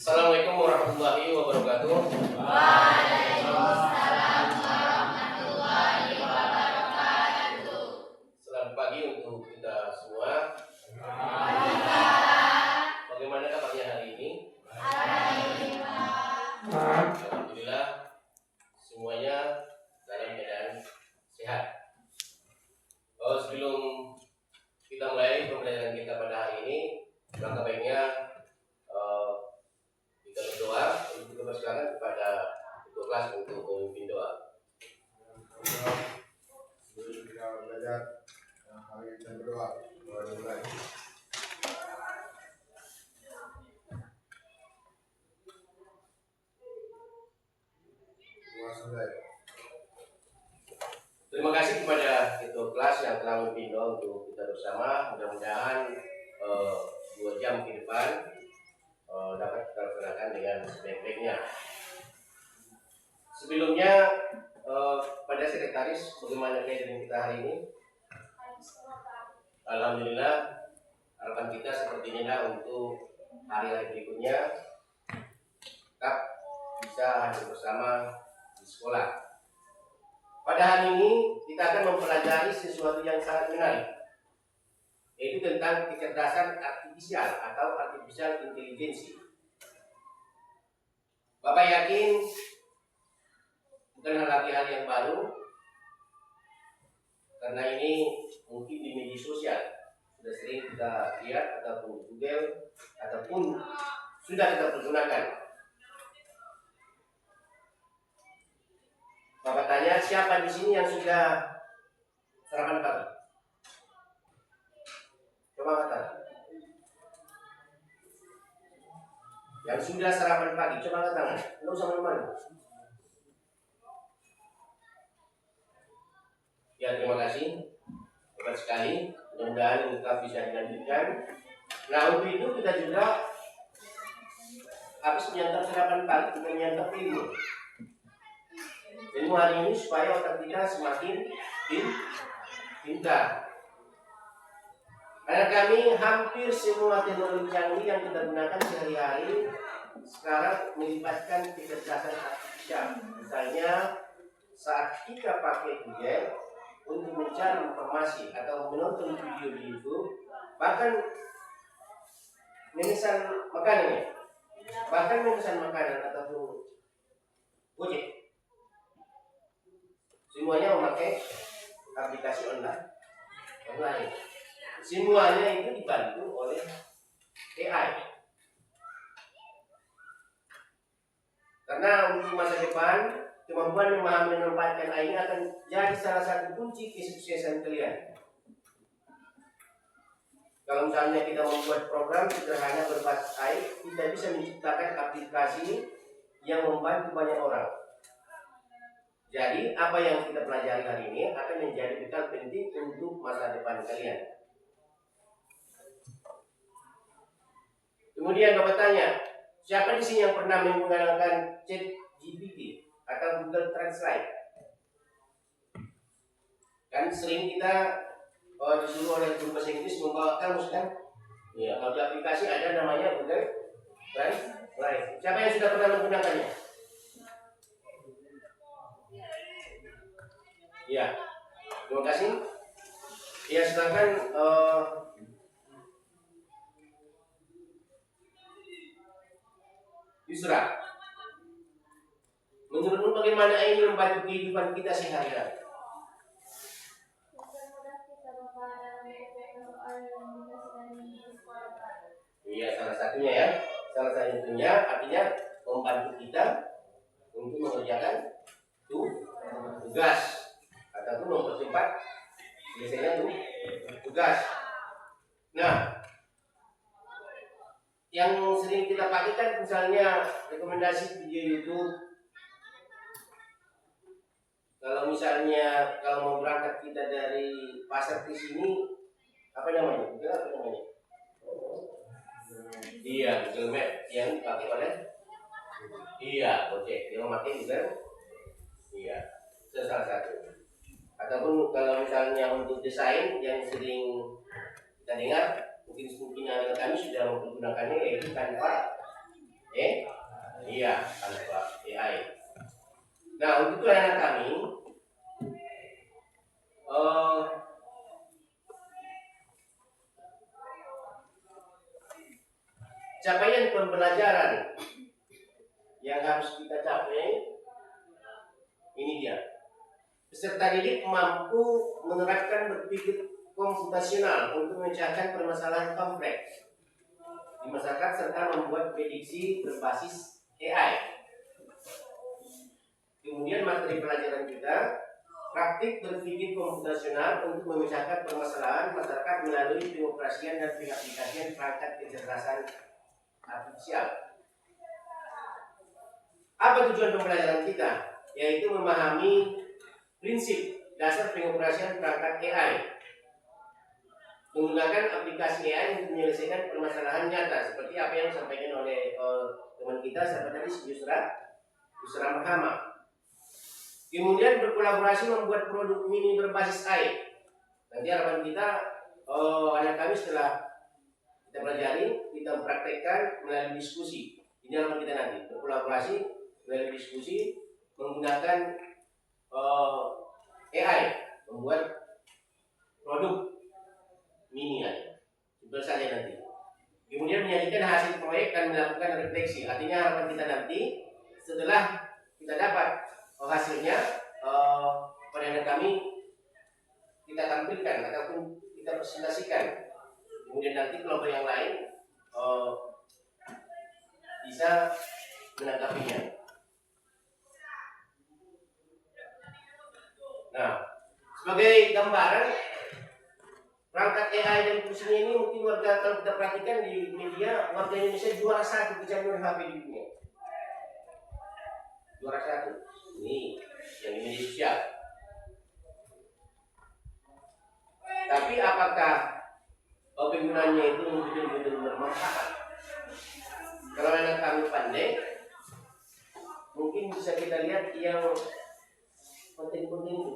Assalamualaikum warahmatullahi wabarakatuh. Waalaikumsalam warahmatullahi wabarakatuh. Selamat pagi untuk kita semua. Bagaimana kabarnya hari ini? Alhamdulillah semuanya dalam keadaan sehat. Sebelum kita mulai pembelajaran kita pada hari ini, langkah baiknya kita berdoa untuk kita persilakan kepada ketua kelas untuk memimpin doa. Sebelum kita belajar, hari kita berdoa. Mulai. Terima kasih kepada ketua kelas yang telah memimpin doa untuk kita bersama. Mudah-mudahan 2 jam ke depan dapat kita laksanakan dengan sebaik-baiknya. Sebelumnya pada sekretaris, bagaimana keadaan kita hari ini? Alhamdulillah, harapan kita seperti inilah untuk hari-hari berikutnya tetap bisa hadir bersama di sekolah. Pada hari ini kita akan mempelajari sesuatu yang sangat menarik, yaitu tentang kecerdasan artifisial atau artificial intelligence. Bapak yakin bukan hal yang baru, karena ini mungkin di media sosial sudah sering kita lihat ataupun Google ataupun sudah kita pergunakan. Bapak tanya, siapa di sini yang sudah sarapan pagi? Coba kata. Yang sudah sarapan pagi, coba angkat tangan. Nggak usah malu-malu. Ya, terima kasih. Hebat sekali. Mudah-mudahan kita bisa dilanjutkan. Nah, untuk itu kita juga habis menyantap sarapan pagi, kita menyantap ilmu. Ilmu hari ini supaya otak kita semakin pintar. Karena kami hampir semua teknologi canggih yang kita gunakan sehari-hari sekarang melibatkan kecerdasan artifisial. Misalnya saat kita pakai Google untuk mencari informasi atau menonton video di YouTube, bahkan memesan makanan ataupun Gojek, semuanya memakai aplikasi online. Semuanya itu dibantu oleh AI. Karena untuk masa depan, kemampuan memahami dan menempatkan AI ini akan jadi salah satu kunci kesuksesan kalian. Kalau misalnya kita membuat program sederhana berbasis AI, kita bisa menciptakan aplikasi yang membantu banyak orang. Jadi, apa yang kita pelajari hari ini akan menjadi bekal penting untuk masa depan kalian. Kemudian Bapak tanya, siapa di sini yang pernah menggunakan ChatGPT atau Google Translate? Kan sering kita disuruh oleh guru bahasa Inggris membawa kamus kan? Ya, kalau di aplikasi ada namanya Google Translate. Siapa yang sudah pernah menggunakannya? Ya, terima kasih. Ya, silakan. Yusra, menurutmu bagaimana ini membantu kehidupan kita sehari-hari? Iya, salah satunya ya. Salah satunya artinya membantu kita untuk mengerjakan tugas ataupun mempercepat biasanya tugas. Nah, yang sering kita pakai kan misalnya rekomendasi video YouTube. Kalau misalnya mau berangkat kita dari pasar ke sini, apa namanya? Iya, Google Map yang dipakai oleh Gojek. Yang memakai Google. Iya, itu salah satu. Ataupun kalau misalnya untuk desain yang sering kita dengar, mungkin kami sudah menggunakannya, yaitu Canva Iya, tanpa AI. Nah, untuk itu anak kami capaian pembelajaran yang harus kita capai ini dia. Peserta didik mampu menerapkan berpikir komputasional untuk memecahkan permasalahan kompleks di masyarakat serta membuat prediksi berbasis AI. Kemudian materi pelajaran kita praktik berpikir komputasional untuk memecahkan permasalahan masyarakat melalui pengoperasian dan pengaplikasian perangkat kecerdasan artifisial. Apa tujuan pembelajaran kita? Yaitu memahami prinsip dasar pengoperasian perangkat AI, menggunakan aplikasi AI untuk menyelesaikan permasalahan nyata seperti apa yang disampaikan oleh teman kita siapa tadi, Yusra Mahkamah. Kemudian berkolaborasi membuat produk mini berbasis AI. Nanti harapan kita anak kami setelah kita pelajari, kita praktekkan melalui diskusi. Ini harapan kita nanti, berkolaborasi melalui diskusi menggunakan AI, membuat produk mini aja. Itu saja nanti. Kemudian menyajikan hasil proyek dan melakukan refleksi. Artinya harapan kita nanti setelah kita dapat hasilnya pada anak kami kita tampilkan ataupun kita presentasikan. Kemudian nanti kelompok yang lain bisa menanggapinya. Nah, sebagai gambaran perangkat AI dan fungsinya ini mungkin warga, kalau kita perhatikan di media, warga Indonesia juara 1 kecanduan HP di dunia. Juara 1. Ini yang di media sosial. Tapi apakah penggunaannya itu betul-betul bermanfaat? Kalau anak kami pandai, mungkin bisa kita lihat yang penting-penting itu.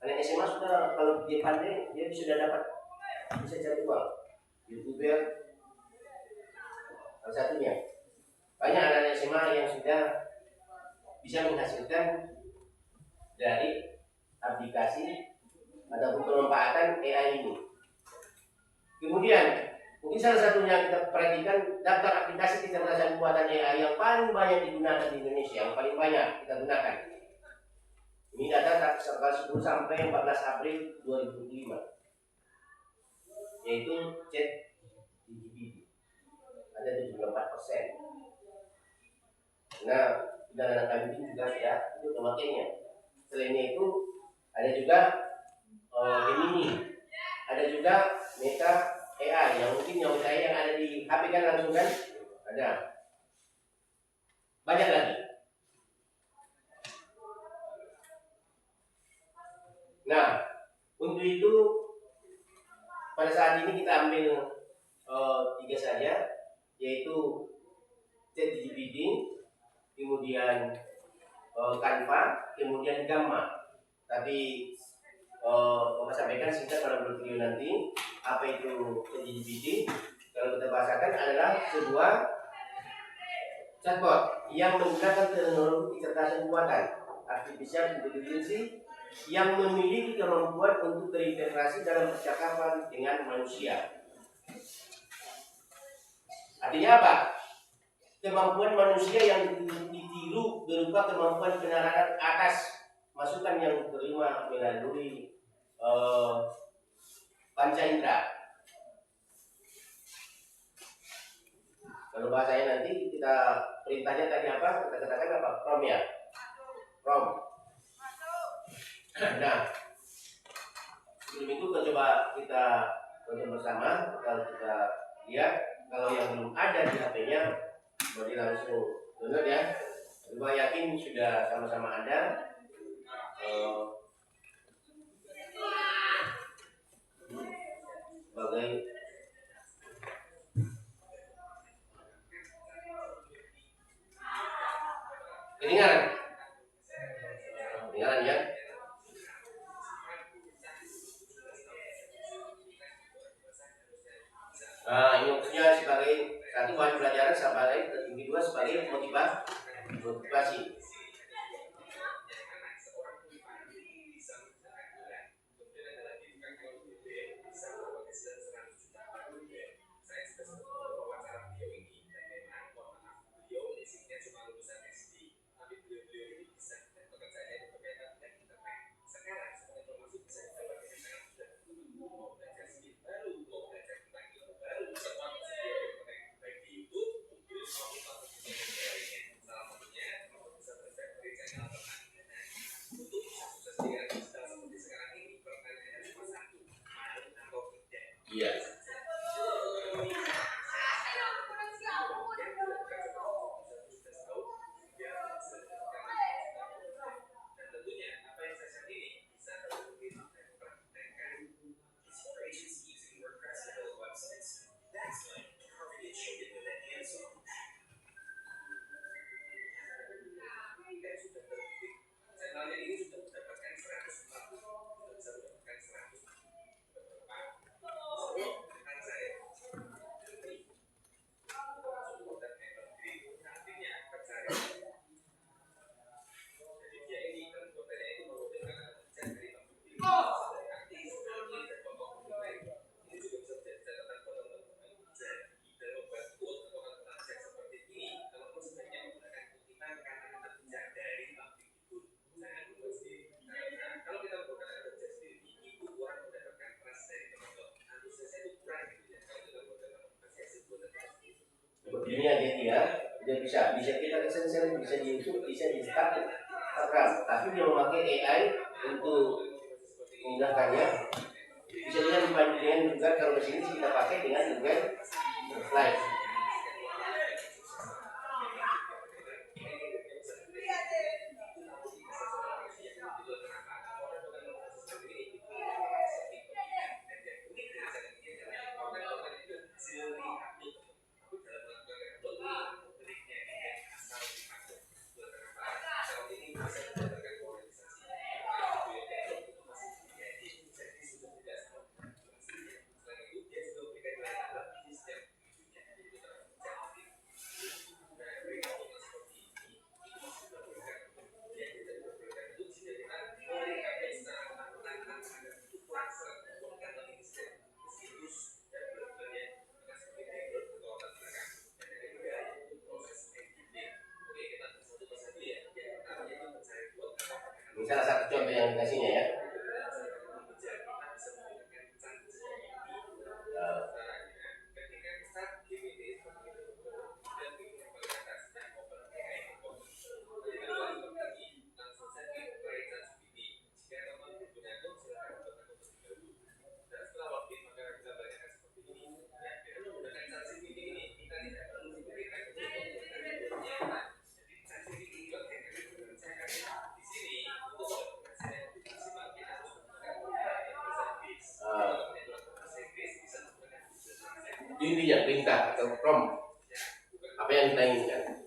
Anak SMA sudah, kalau dia pandai, dia sudah dapat, bisa cari uang. YouTuber, salah satunya. Banyak anak SMA yang sudah bisa menghasilkan dari aplikasi ataupun pemanfaatan AI ini. Kemudian, mungkin salah satunya kita perhatikan daftar aplikasi kecerdasan buatan AI yang paling banyak digunakan di Indonesia, yang paling banyak kita gunakan. Ini data tanggal 10 sampai 14 April 2005, yaitu ChatGPT. Ada 74%. Nah, dan anak kami juga ya, itu pemakainya. Selainnya itu, ada juga Gemini, ada juga Meta AI, yang mungkin yang AI yang ada di HP kan langsung kan, ada. Banyak lagi. Nah, untuk itu pada saat ini kita ambil 3 saja, yaitu ChatGPT, kemudian Canva, kemudian Gamma. Tapi Bapak sampaikan singkat pada video nanti apa itu ChatGPT. Kalau kita bahasakan adalah sebuah chatbot yang menggunakan teknologi kecerdasan buatan artificial intelligence yang memiliki kemampuan untuk terintegrasi dalam percakapan dengan manusia. Artinya apa? Kemampuan manusia yang ditiru berupa kemampuan penerapan atas masukan yang diterima melalui panca indera. Kalau bahasanya nanti kita perintahnya tadi apa? Kita katakan apa? Prompt ya. Prompt. Nah, sebelum itu coba kita tonton bersama. Kalau kita lihat, kalau yang belum ada di HP-nya, berarti langsung download ya. Coba yakin sudah sama-sama ada. Sebagai kedengaran ya. Nah, ini maksudnya sebagai satu bahan pelajaran bicara yang kedua sebagai motivasi. Iya. Begini aja dia bisa kita kesensial, bisa diusut, bisa ditakut program, tapi dia memakai AI untuk memudahkannya. Bisa dibandingkan juga kalau di sini kita pakai dengan Google Slide. Ini salah satu contoh yang dikasihnya ya. Intinya perintah atau prompt apa yang kita inginkan.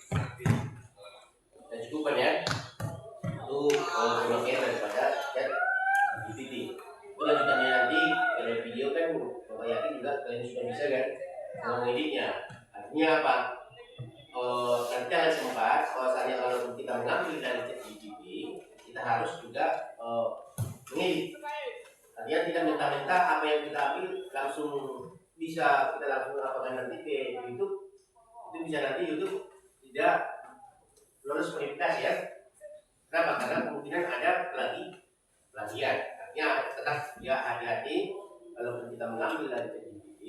Dan cukupan ya itu pengertian daripada chat GPT. Itu lanjutannya nanti kalau video kan Bapak yakin juga kalian sudah bisa kan mengeditnya. Artinya apa? Nanti akan sempat bahwasanya kalau kita mengambil dari chat GPT kita harus juga mengedit. Artinya tidak minta-minta apa yang kita ambil langsung bisa kita langsung lakukan nanti ke YouTube. Itu bisa nanti YouTube tidak lolos verifikasi ya. Kenapa? Karena kemungkinan ada plagiat. Artinya tetap ya hati-hati kalau kita mengambil dari ChatGPT,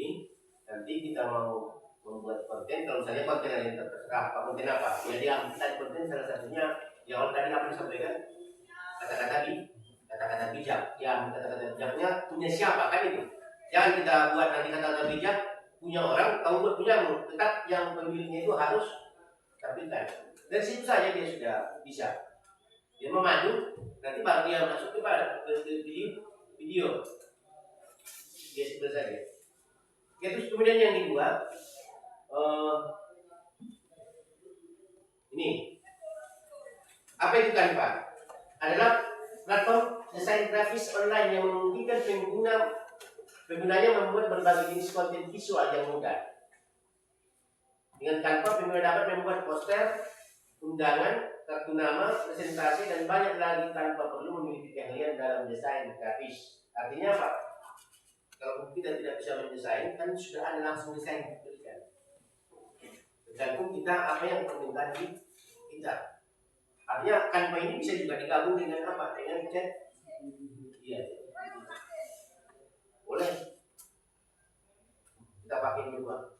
nanti kita mau membuat konten. Kalau misalnya konten yang terserah apa konten apa, ya dia ambil konten salah satunya yang tadi apa disampaikan kata-kata bijak. Yang kata-kata bijaknya punya siapa kan itu? Jangan kita buat nanti kata-kata bijak punya orang, kamu buat punyamu. Tetap yang pemiliknya itu harus terbitkan. Dari situ saja dia sudah bisa. Dia memadu, nanti baru dia masuk ke video. Dia seperti saja. Terus kemudian yang kedua, ini apa itu Canva? Adalah platform desain grafis online yang memungkinkan penggunanya membuat berbagai jenis konten visual yang mudah. Dengan Canva, pengguna dapat membuat poster, undangan, kartu nama, presentasi, dan banyak lagi tanpa perlu memiliki keahlian dalam desain grafis. Artinya apa? Kalau kita tidak bisa mendesain, kan sudah ada langsung desain yang diberikan. Tergantung kita apa yang permintaan kita. Artinya Canva ini bisa juga digabung dengan apa? Dengan chat. Iya. Boleh. Kita pakai dua.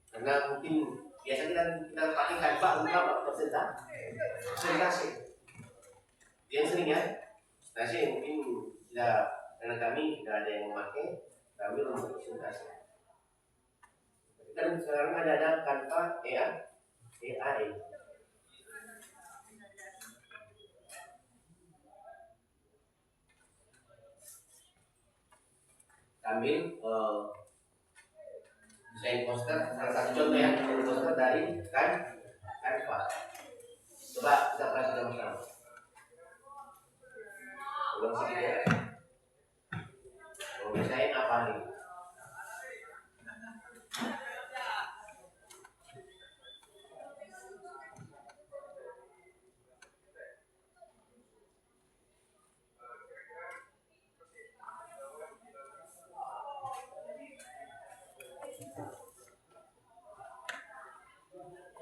Karena mungkin biasa kita pakai Canva untuk apa? Presentasi. Yang sering ya. Presentasi mungkin tidak, karena kami tidak ada yang memakai, kami untuk presentasi. Kan sekarang ada Canva AI. Ambil desain poster, salah satu contoh ya, desain poster dari Canva. Coba kita perhatikan bersama. Ulang sedikit ya. Mau desain apa nih?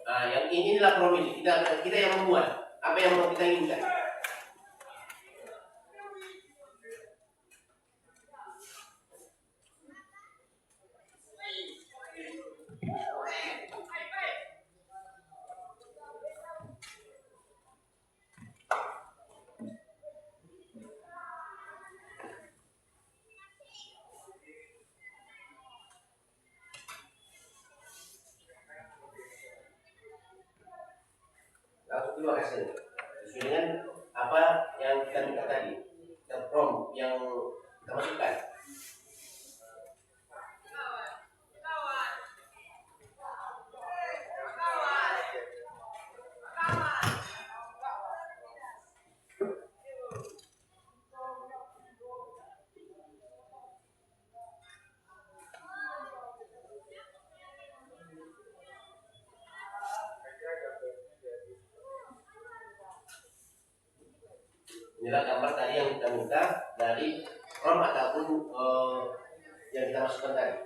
Nah, yang ini adalah promil kita yang membuat apa yang mau kita inginkan. Langsung keluar hasil sesuai dengan apa yang kita minta tadi, kita prompt yang kita masukkan. Inilah gambar tadi yang kita minta dari prompt ataupun yang kita masukkan tadi.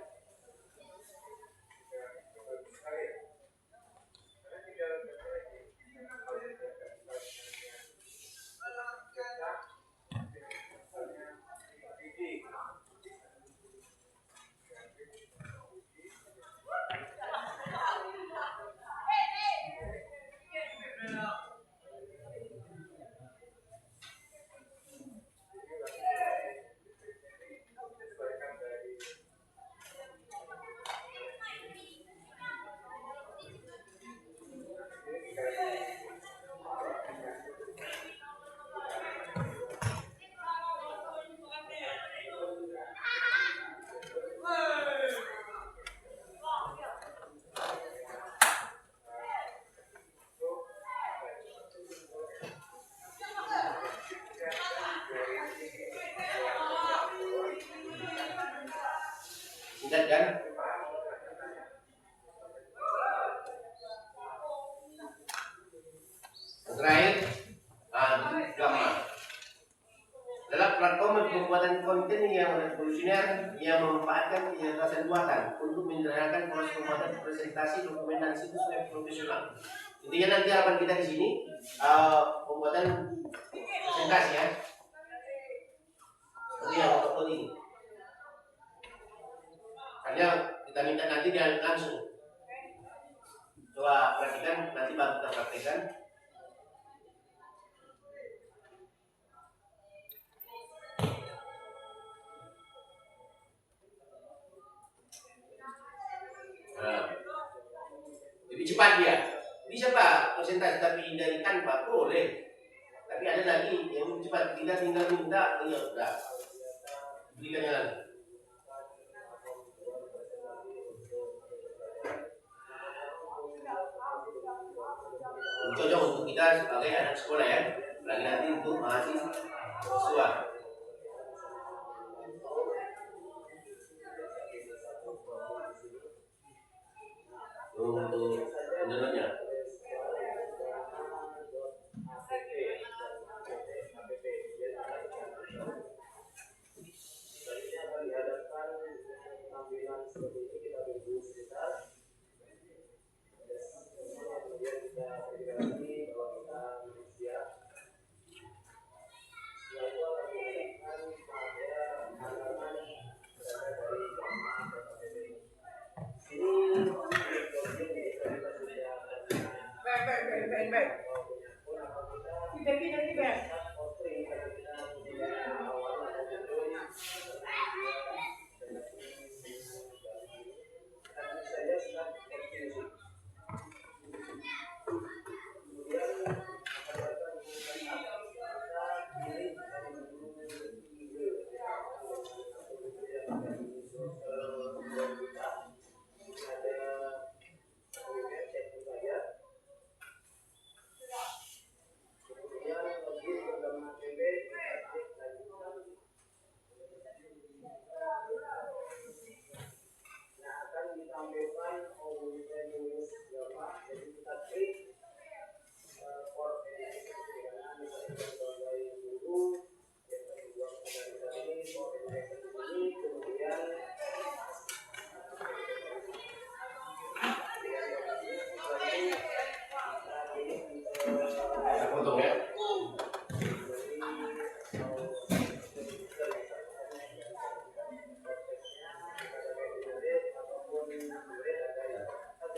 Terakhir, Gamma. Adalah platform pembuatan konten yang revolusioner yang memanfaatkan kecerdasan buatan untuk menyederhanakan proses pembuatan presentasi, dokumen dan situs web profesional. Intinya nanti harapan kita di sini pembuatan presentasi ya. Seperti yang foto ini. Hanya kita minta nanti dia langsung. Coba perhatikan, nanti baru kita praktekkan. Nah, lebih cepat dia. Bisa Pak presentasi tapi dari Canva boleh. Tapi ada lagi yang lebih cepat. Kita tinggal minta, ya udah. Belikannya lagi. Cocok untuk kita sebagai anak sekolah ya. Lagi nanti untuk mahasiswa. Untuk menurutnya. Potong ya.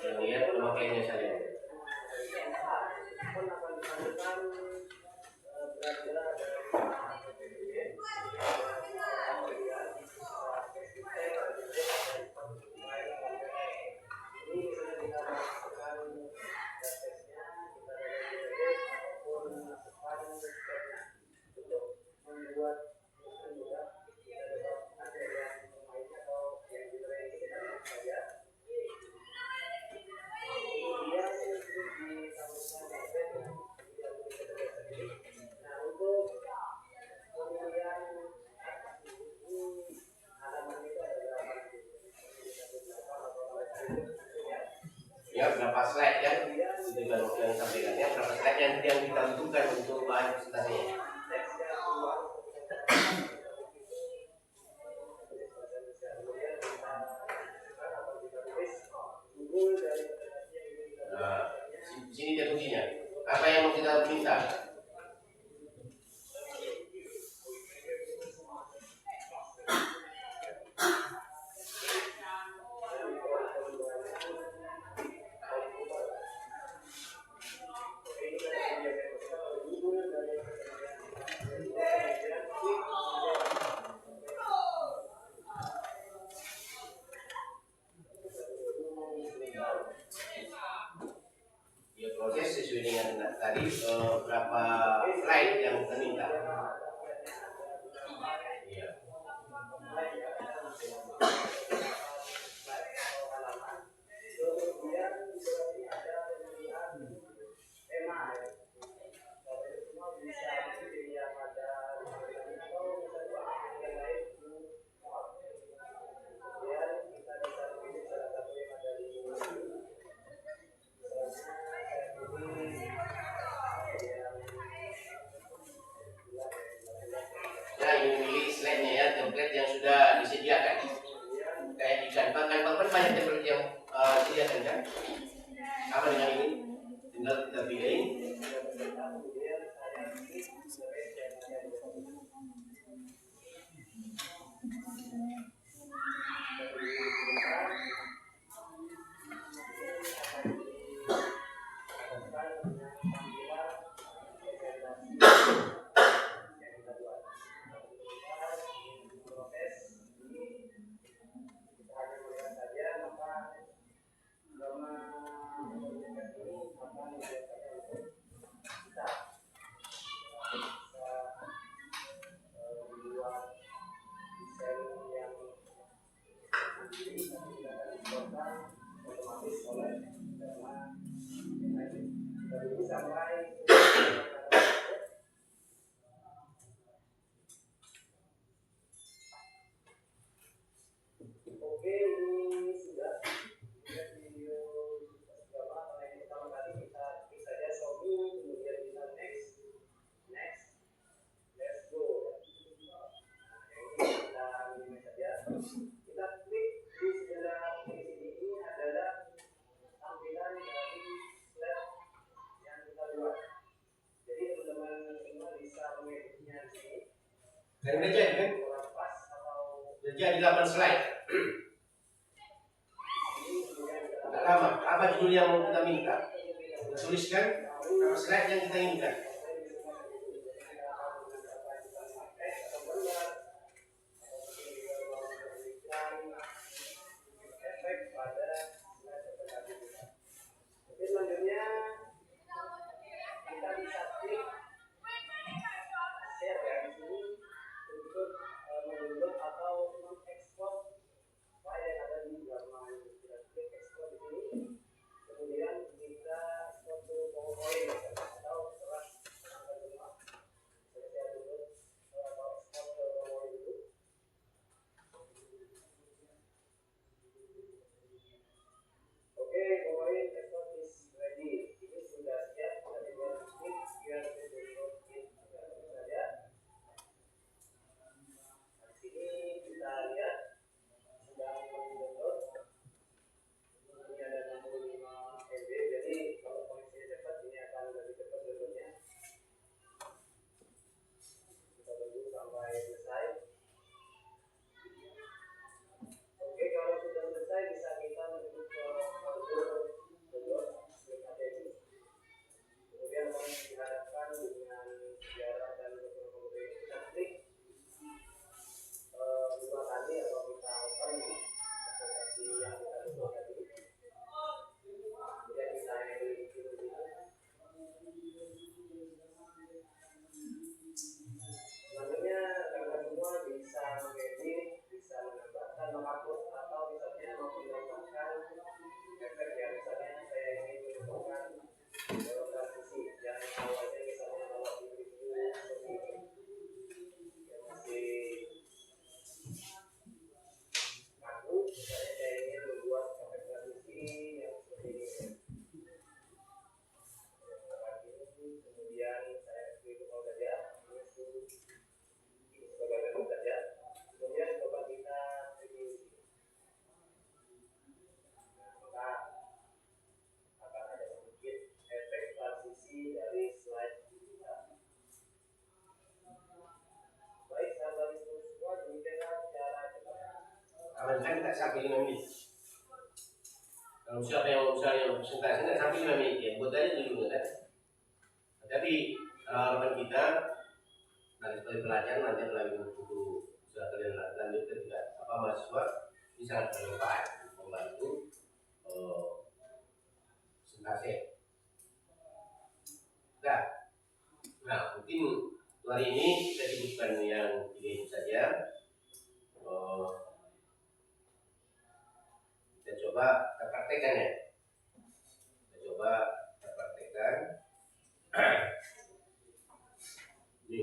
Yang lihat pemakaiannya saja. Ya, berapa slide ya? Itu baru yang sampaikan ya, berapa slide yang kita butuhkan untuk bahan presentasinya. Nah, sini dia kuncinya. Apa yang mau kita minta? Ya, proses sesuai dengan tadi berapa slide yang kita minta. Iya. Dan udah jadi kan? Udah jadi 8 slide. Nggak lama. Apa judul yang mau kita minta? Kita tuliskan apa slide yang kita inginkan. Kan tak sampai 5 menit. Kalau siapa yang presentasi tak sampai 5 menit ya, buat aja dulu kan. Tapi harapan kita nanti sebagai pelajar nanti melalui buku sudah kalian lanjutkan juga apa mahasiswa ini sangat bermanfaat membantu presentasi. Nah, mungkin hari ini kita cukupkan yang ini saja. Kita coba praktekkan ya. Kita coba praktekkan. Ini.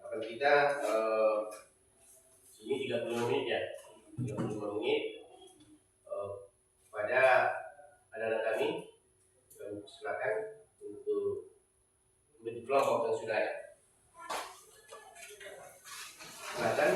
Akan kita ini 35 menit ya. 35 menit pada anak-anak kami. Kami silakan untuk membentuk kelompok yang sudah ada. Silakan.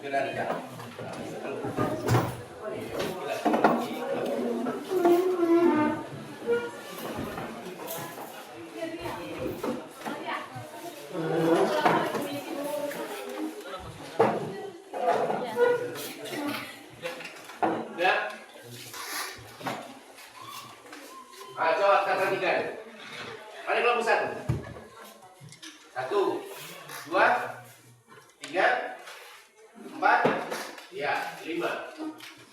sebenarnya. Ya. Coba kita perhatikan. Mari kelompok 1. 1, 2, 3, 4, ya 5.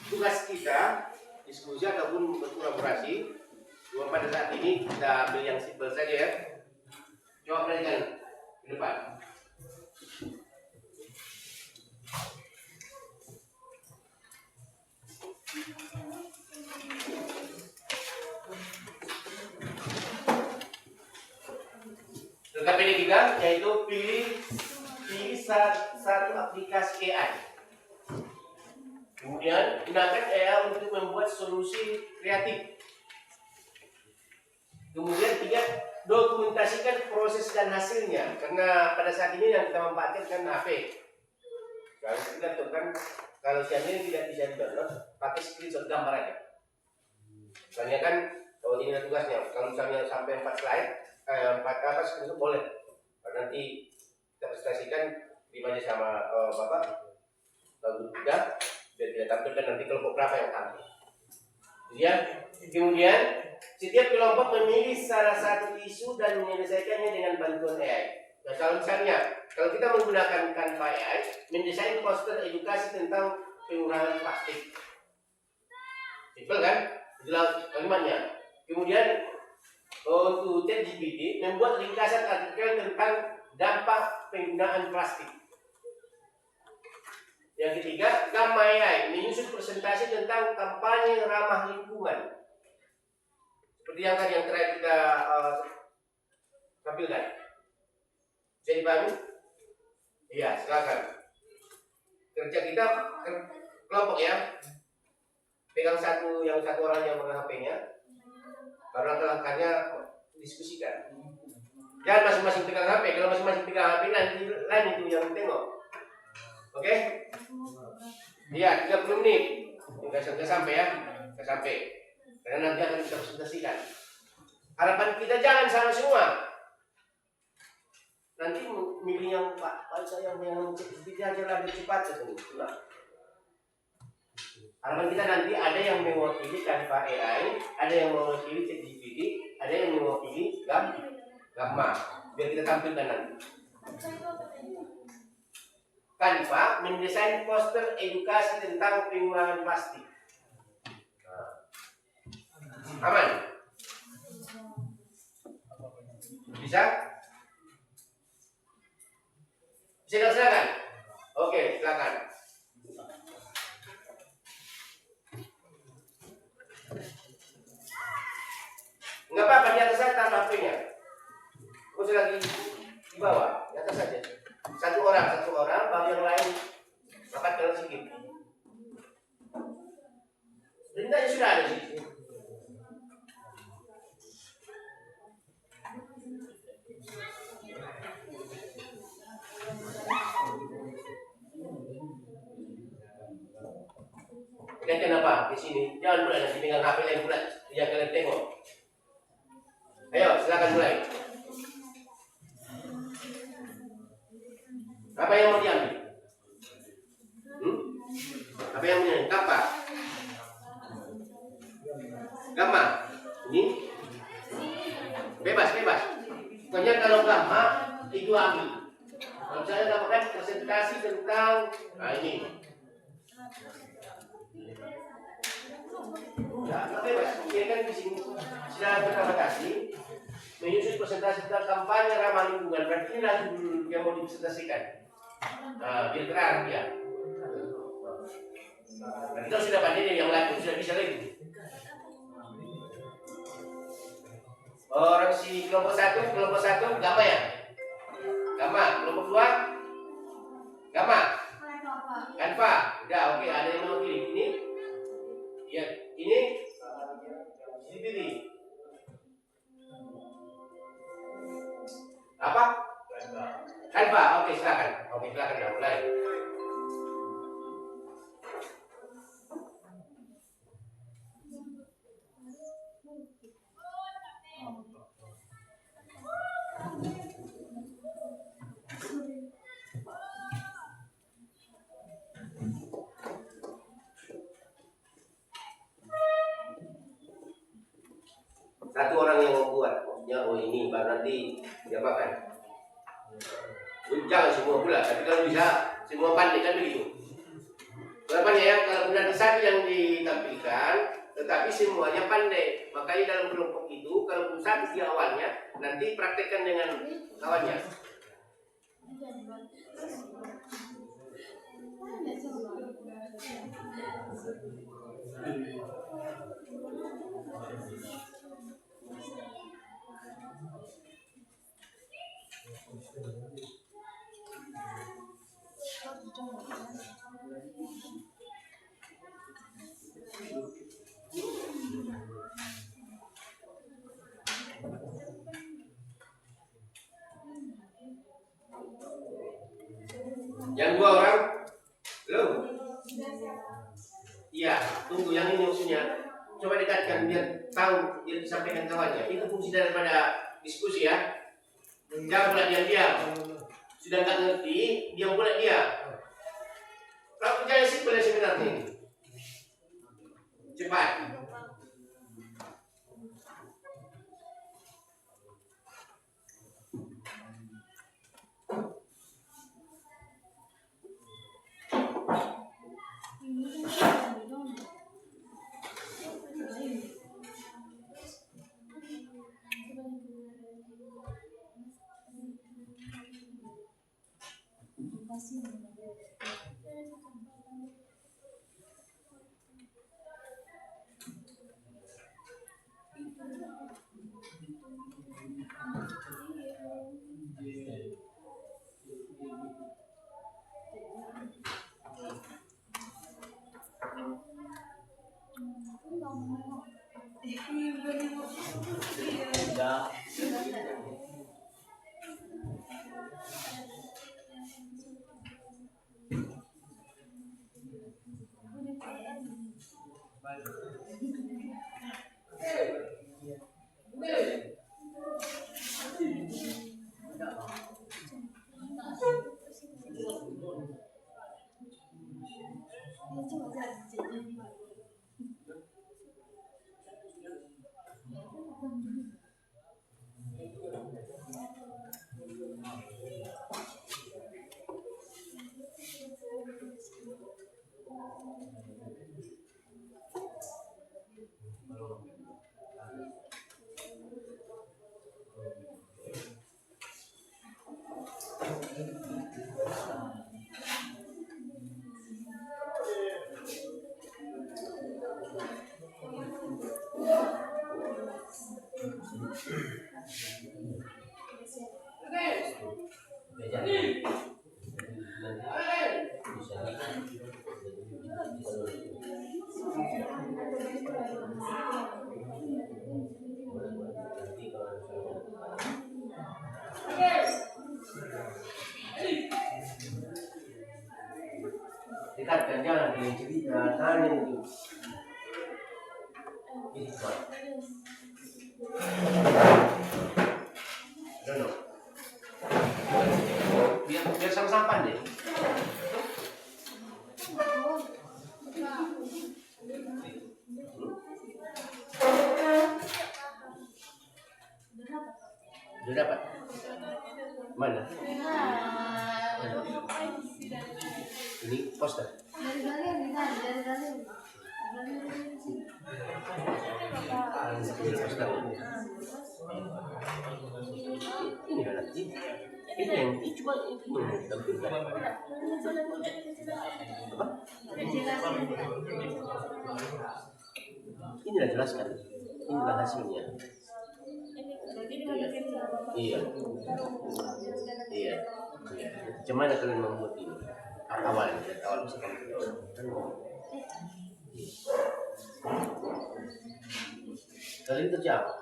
Tugas kita diskusi ataupun berkolaborasi. Cuma pada saat ini kita ambil yang simpel saja ya. Coba perhatikan ke depan. Tetapi ini kita yaitu pilih satu aplikasi AI. Kemudian gunakan AI untuk membuat solusi kreatif. Kemudian 3, dokumentasikan proses dan hasilnya. Karena pada saat ini yang kita manfaatkan kan HP. Kalau kita tentukan kalau siang ini tidak bisa di-download, pakai screenshot gambar aja. Soalnya kan kalau ini ada tugasnya, kalau misalnya sampai 4 slide, 4 screenshot boleh. Kalau nanti kita presentasikan terima aja sama Bapak guru kita, biar tidak tampilkan nanti kelompok berapa yang tampil. Kemudian setiap kelompok memilih salah satu isu dan menyelesaikannya dengan bantuan AI. Nah, kalau misalnya kalau kita menggunakan Canva AI, mendesain poster edukasi tentang pengurangan plastik. Simpel kan? Itulah kalimatnya. Kemudian untuk ChatGPT membuat ringkasan artikel tentang dampak penggunaan plastik. Yang ketiga, Gamma AI menyusun presentasi tentang kampanye ramah lingkungan. Seperti yang tadi yang terakhir kita tampilkan. Bisa dipahami? Iya, silakan. Kerja kita kelompok ya. Pegang yang satu orang yang megang HP-nya. Baru langkah-langkahnya diskusikan. Jangan masing-masing pegang HP. Kalau masing-masing pegang HP nanti lain itu yang tengok. Oke? Iya, 30 menit. Sudah sampai ya. Sudah sampai. Karena nanti akan kita presentasikan. Harapan kita jangan sama semua. Nanti milih yang saya yang aja lebih cepat nah. Harapan kita nanti ada yang mewakili Canva AI, ada yang mewakili ChatGPT, ada yang mewakili Gamma. Biar kita tampilkan nanti. Canva mendesain poster edukasi tentang pengurangan plastik. Aman? Bisa? Silakan. Oke, silakan. Enggak apa-apa, di atas saja taruh HP-nya. Terus lagi di bawah, di atas saja. Satu orang, baru yang lain dapat jalan sedikit. Perintahnya sudah ada sih. Dan kenapa di sini? Jangan pula nanti pegang HP lain pula, dia kalian tengok. Ayo, silakan mulai. Apa yang mau diambil? Apa yang mau diambil? Apa? Gamma. Ini bebas. Pokoknya kalau gamma itu ambil. Kalau saya dapatkan presentasi tentang ini. Ya, bebas. Dia kan di sini sudah berkomunikasi, menyusun presentasi tentang kampanye ramah lingkungan. Berarti ini lagu yang mau dipresentasikan. Biar terang ya. Nah, kita sudah pandai yang lain sudah bisa lagi. Orang si kelompok satu Gamma ya? Gamma, kelompok 2 Gamma. Canva. Udah, oke, ada yang mau pilih ini. Ya, ini dipilih. Apa? Canva. Oke, silakan. Mulai. nanti diapakan? Jangan semua pula, tapi kalau bisa semua pandai kan begitu. Harapannya ya, kalau benar satu yang ditampilkan, tetapi semuanya pandai. Makanya dalam kelompok itu, kalau satu di awalnya, nanti praktekkan dengan kawannya. Yang dua orang, belum? Iya, tunggu yang ini maksudnya. Coba dekatkan biar tahu yang disampaikan kawannya. Itu fungsi daripada diskusi ya. Jangan pula diam-diam. Sudah tak ngerti, diam pula dia. Kalau percaya simpel sebenarnya. Cepat. Dekatkan jangan dengan cerita tanya itu. Ini kuat. Dono. Biar sama-sama pandai. Sudah dapat? Mana? Ini poster. Ini nanti. Ini yang cuma itu tampilkan. Apa? Inilah jelaskan. Inilah hasilnya. Iya. Iya. Cuman kalian membuat ini awal bisa kamu kalian kerja apa?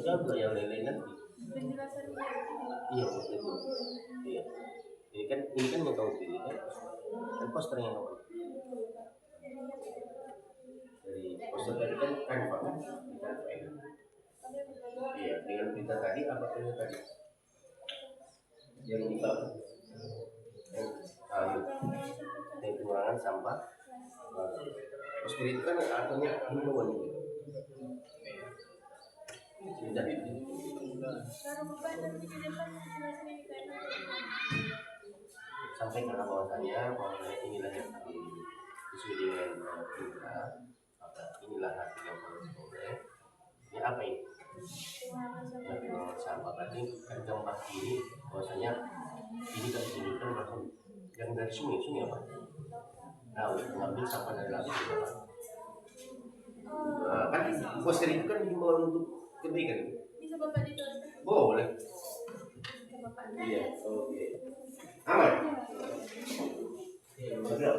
Siapa yang lain-lain nanti? Iya betul. Iya. Ini kan yang kamu pilih kan? Dan poster yang kamu. Dari poster tadi kan Canva kan? Iya, dengan berita tadi apa yang tadi? Yang dibakar kayu, yang pengurangan sampah. Poster itu kan artinya himbauan ini. Sampaikan bahwasanya inilah yang kami sesuai dengan kita, inilah hati yang harus boleh. Ini apa ini? Tapi nomor sama berarti kan gambar ini bahwasanya ini kan tunjukkan bahwa yang dari sungai apa? Laut mengambil sampah dari laut. Kan poster itu kan dihimbau untuk kebaikan. Bisa Bapak dituliskan? Boleh. Ke Bapak. Iya, oke. Aman. Betul.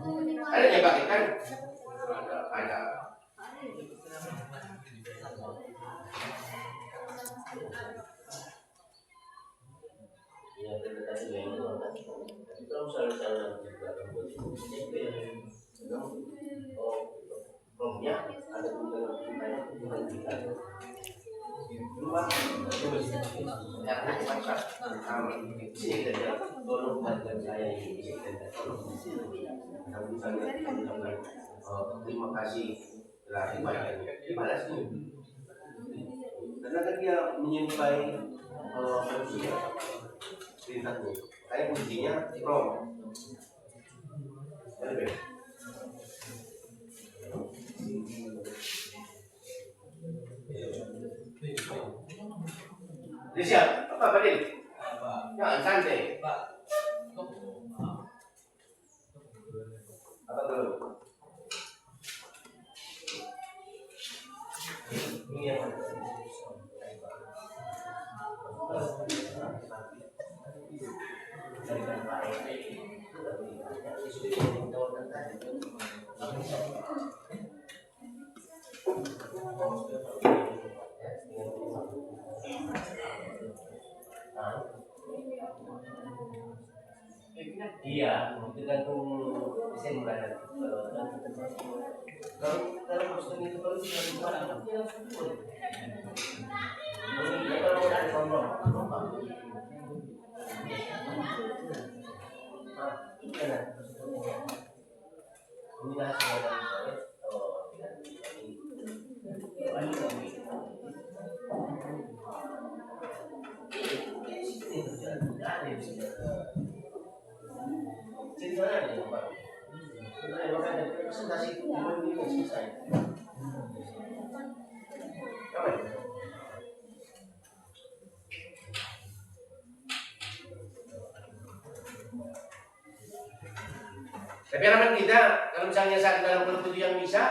Ini ada yang pakai kan? Ada. Ya, tadi yang tapi kalau misalnya juga membuat itu yang romnya ada bukan kita rumah ya masak sini kita tolong bantuan saya ini kalau misalnya terima kasih telah dibayar balas ini karena kan dia menyimpai manusia perintahnya kayak kuncinya rom lebih siap apa Fadil? Jangan santai. Apa dulu? Ini yang iya, tergantung desain mulai. Kalau kostum itu kalau sudah dibuat, dia langsung boleh. Kalau ada sombong, inilah saudara saya. Presentasi itu selesai. Tapi harapan kita kalau misalnya satu dalam grup itu yang bisa,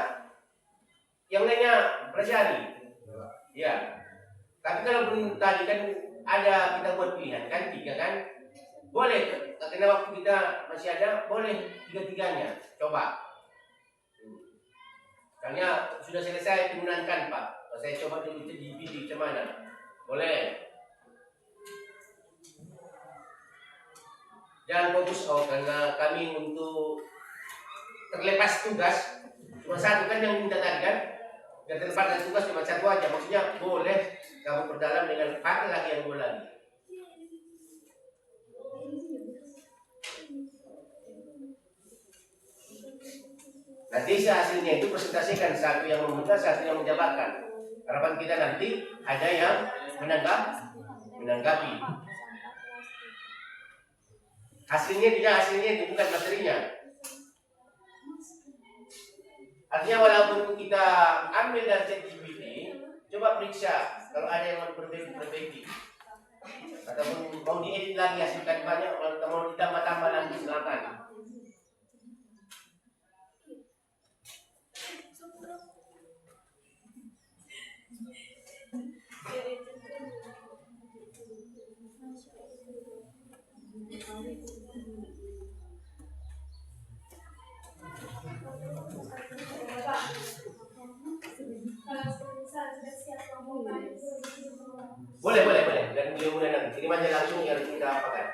yang lainnya pelajari. Ya. Tapi kalau belum tadi kan ada kita buat pilihan kan 3 kan, boleh. Karena waktu kita masih ada, boleh 3-3-nya. Coba. Misalnya sudah selesai penggunaan Pak. Saya coba dulu di video macam mana. Boleh. Jangan fokus karena kami untuk terlepas tugas cuma satu kan yang minta tadi kan. Dan terlepas dari tugas cuma satu aja. Maksudnya boleh kamu perdalam dengan pakai lagi yang boleh lagi. Nanti hasilnya itu presentasikan satu yang meminta, satu yang menjabarkan. Harapan kita nanti ada yang menanggapi. Hasilnya itu bukan materinya. Artinya walaupun kita ambil dari ChatGPT, coba periksa kalau ada yang mau perbaiki. Ataupun mau diedit lagi hasil kalimatnya, atau mau ditambah-tambah lagi silakan. Boleh. Dan dia mulai nanti kirim aja langsung yang kita apakan.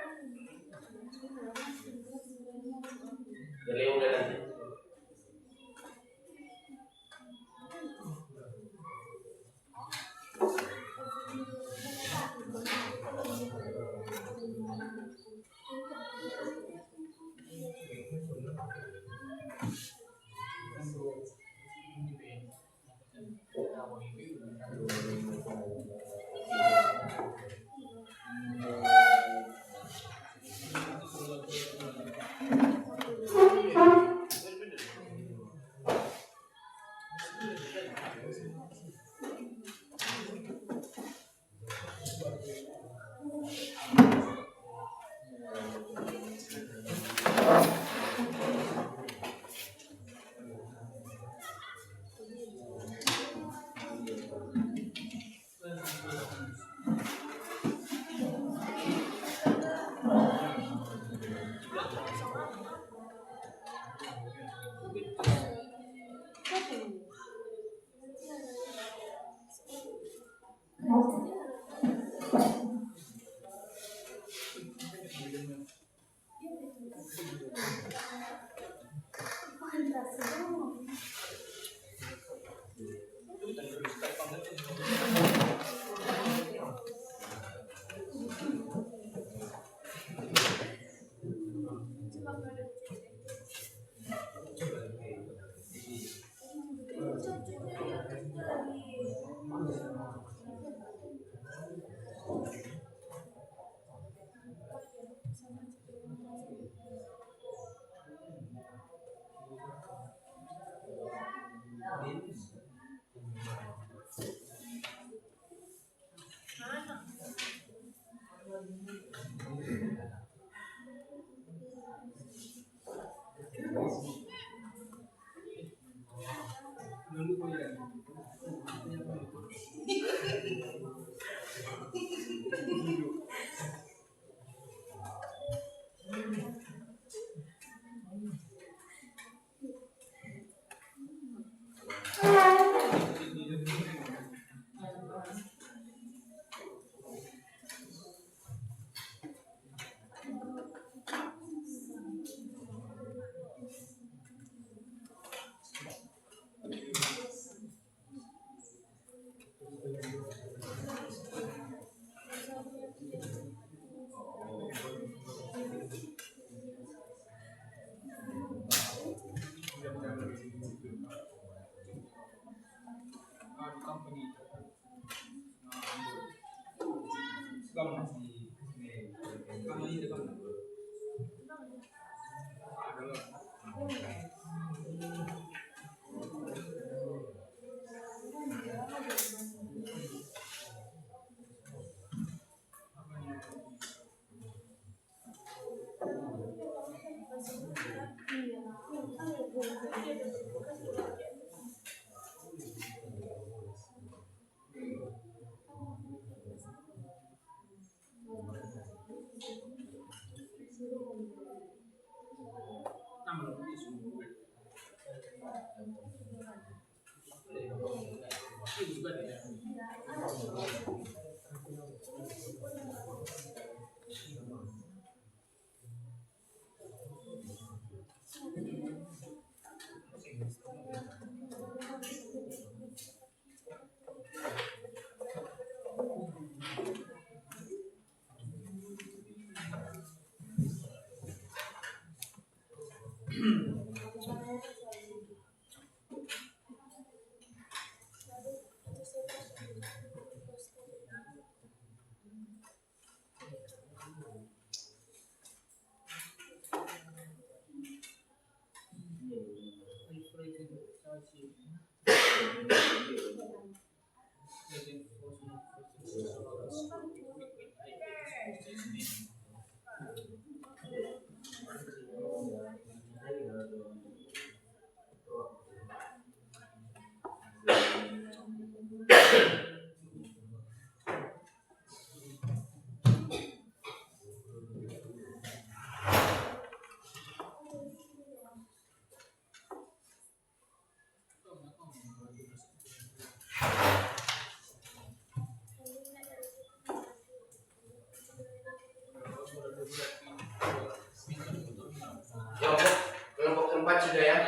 Kelompok keempat sudah ya.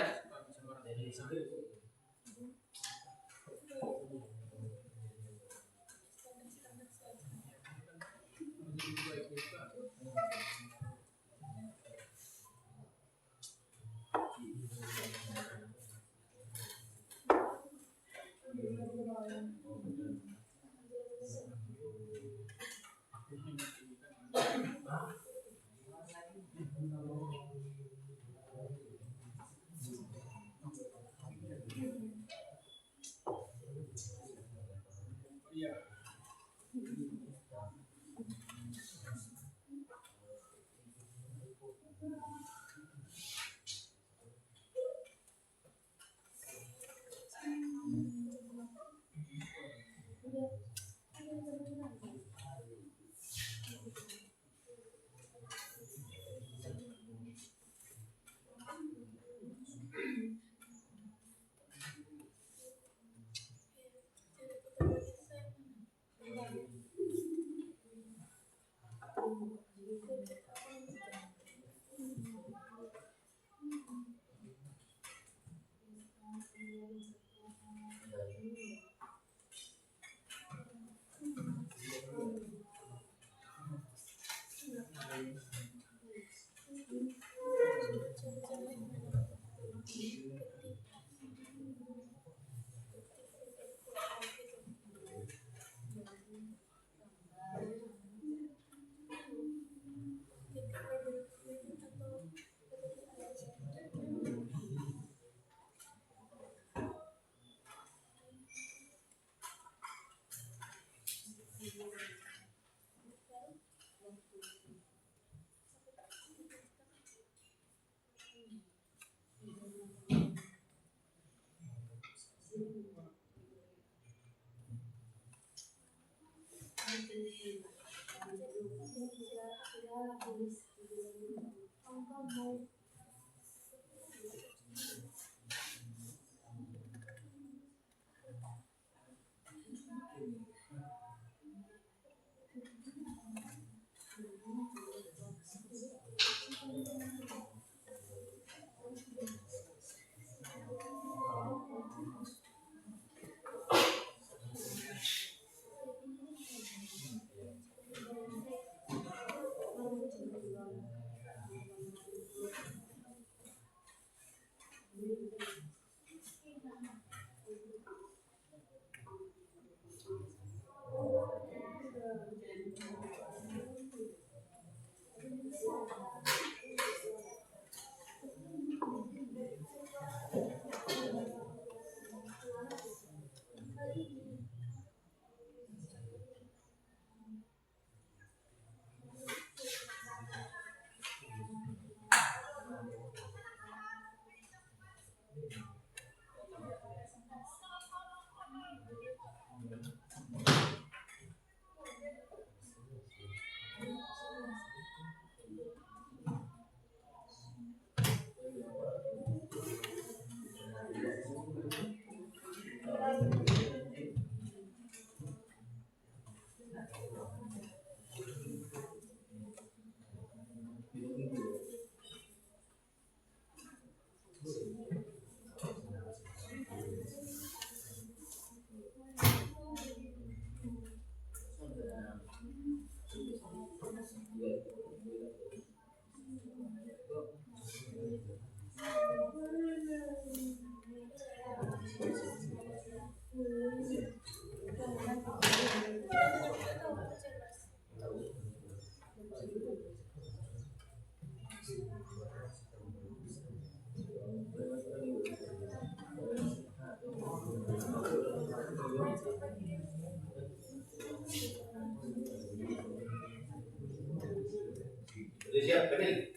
Udah siap, Fadil?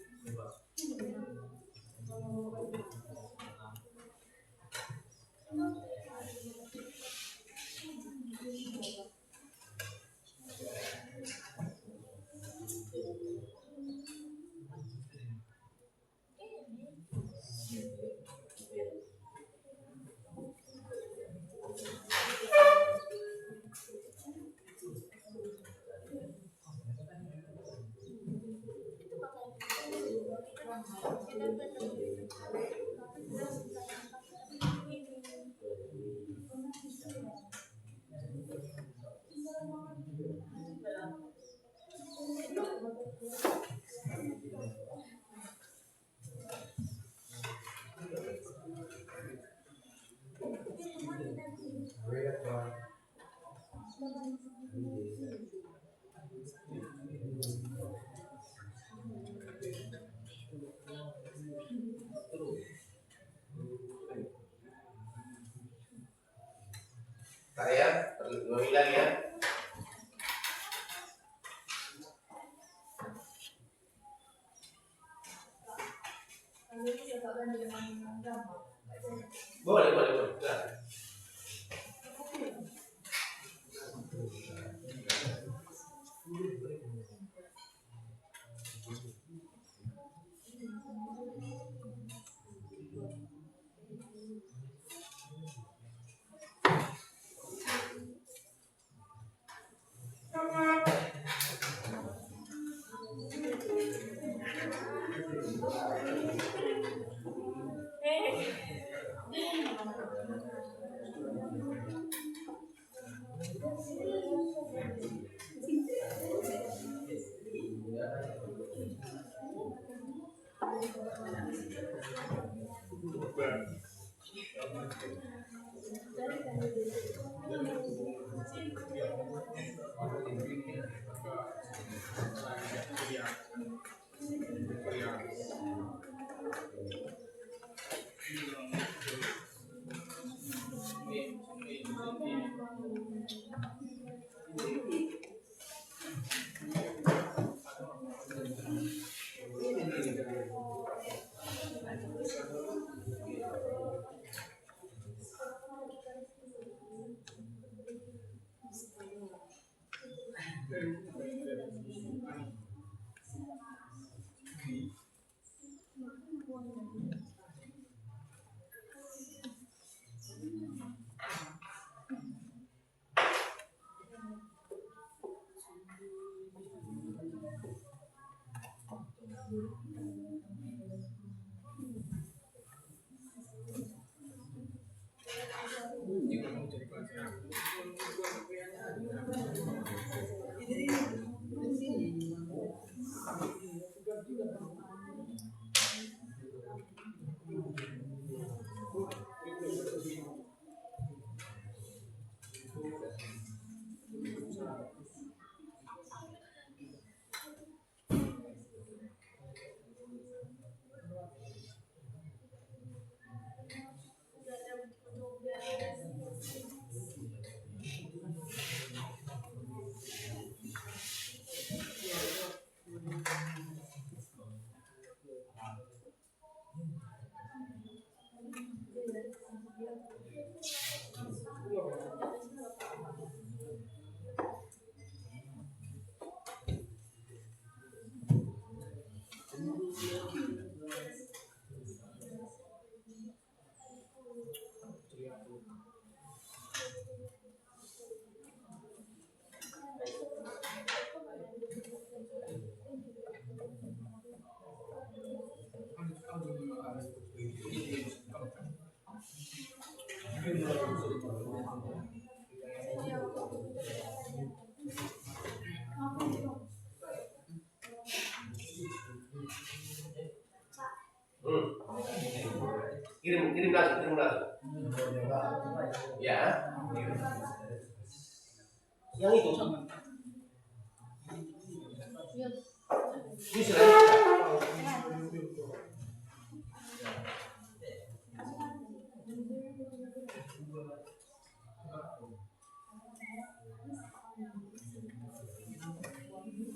Saya ulangi lagi ya. Boleh, boleh, boleh. Silakan. Kirim langsung ya. Yang itu bisa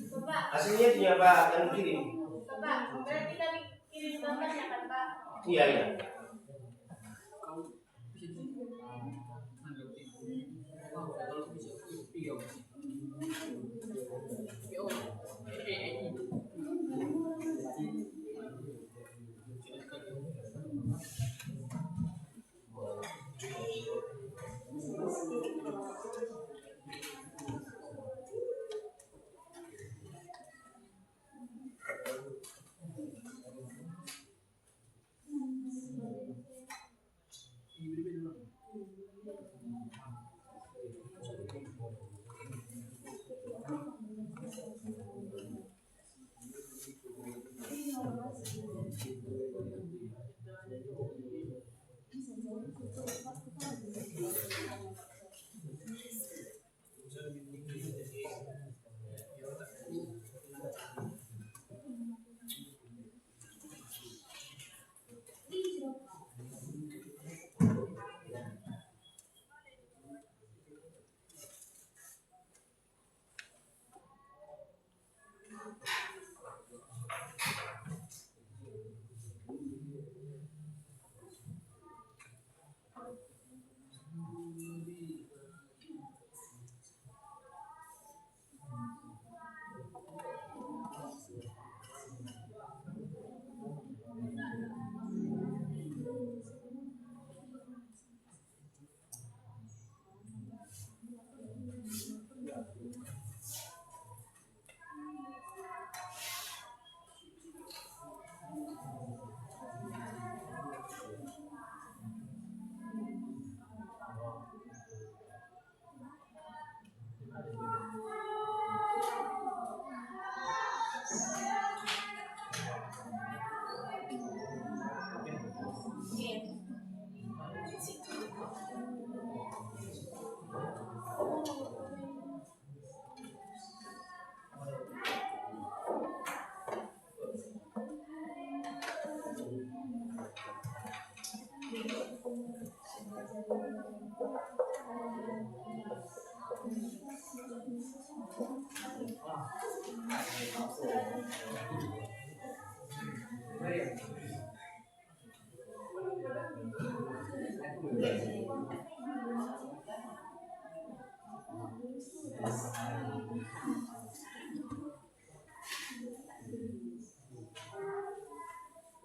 Bapak, hasilnya punya Pak yang kirim. Bapak, berarti kami kirim gambarnya kan Pak? Iya.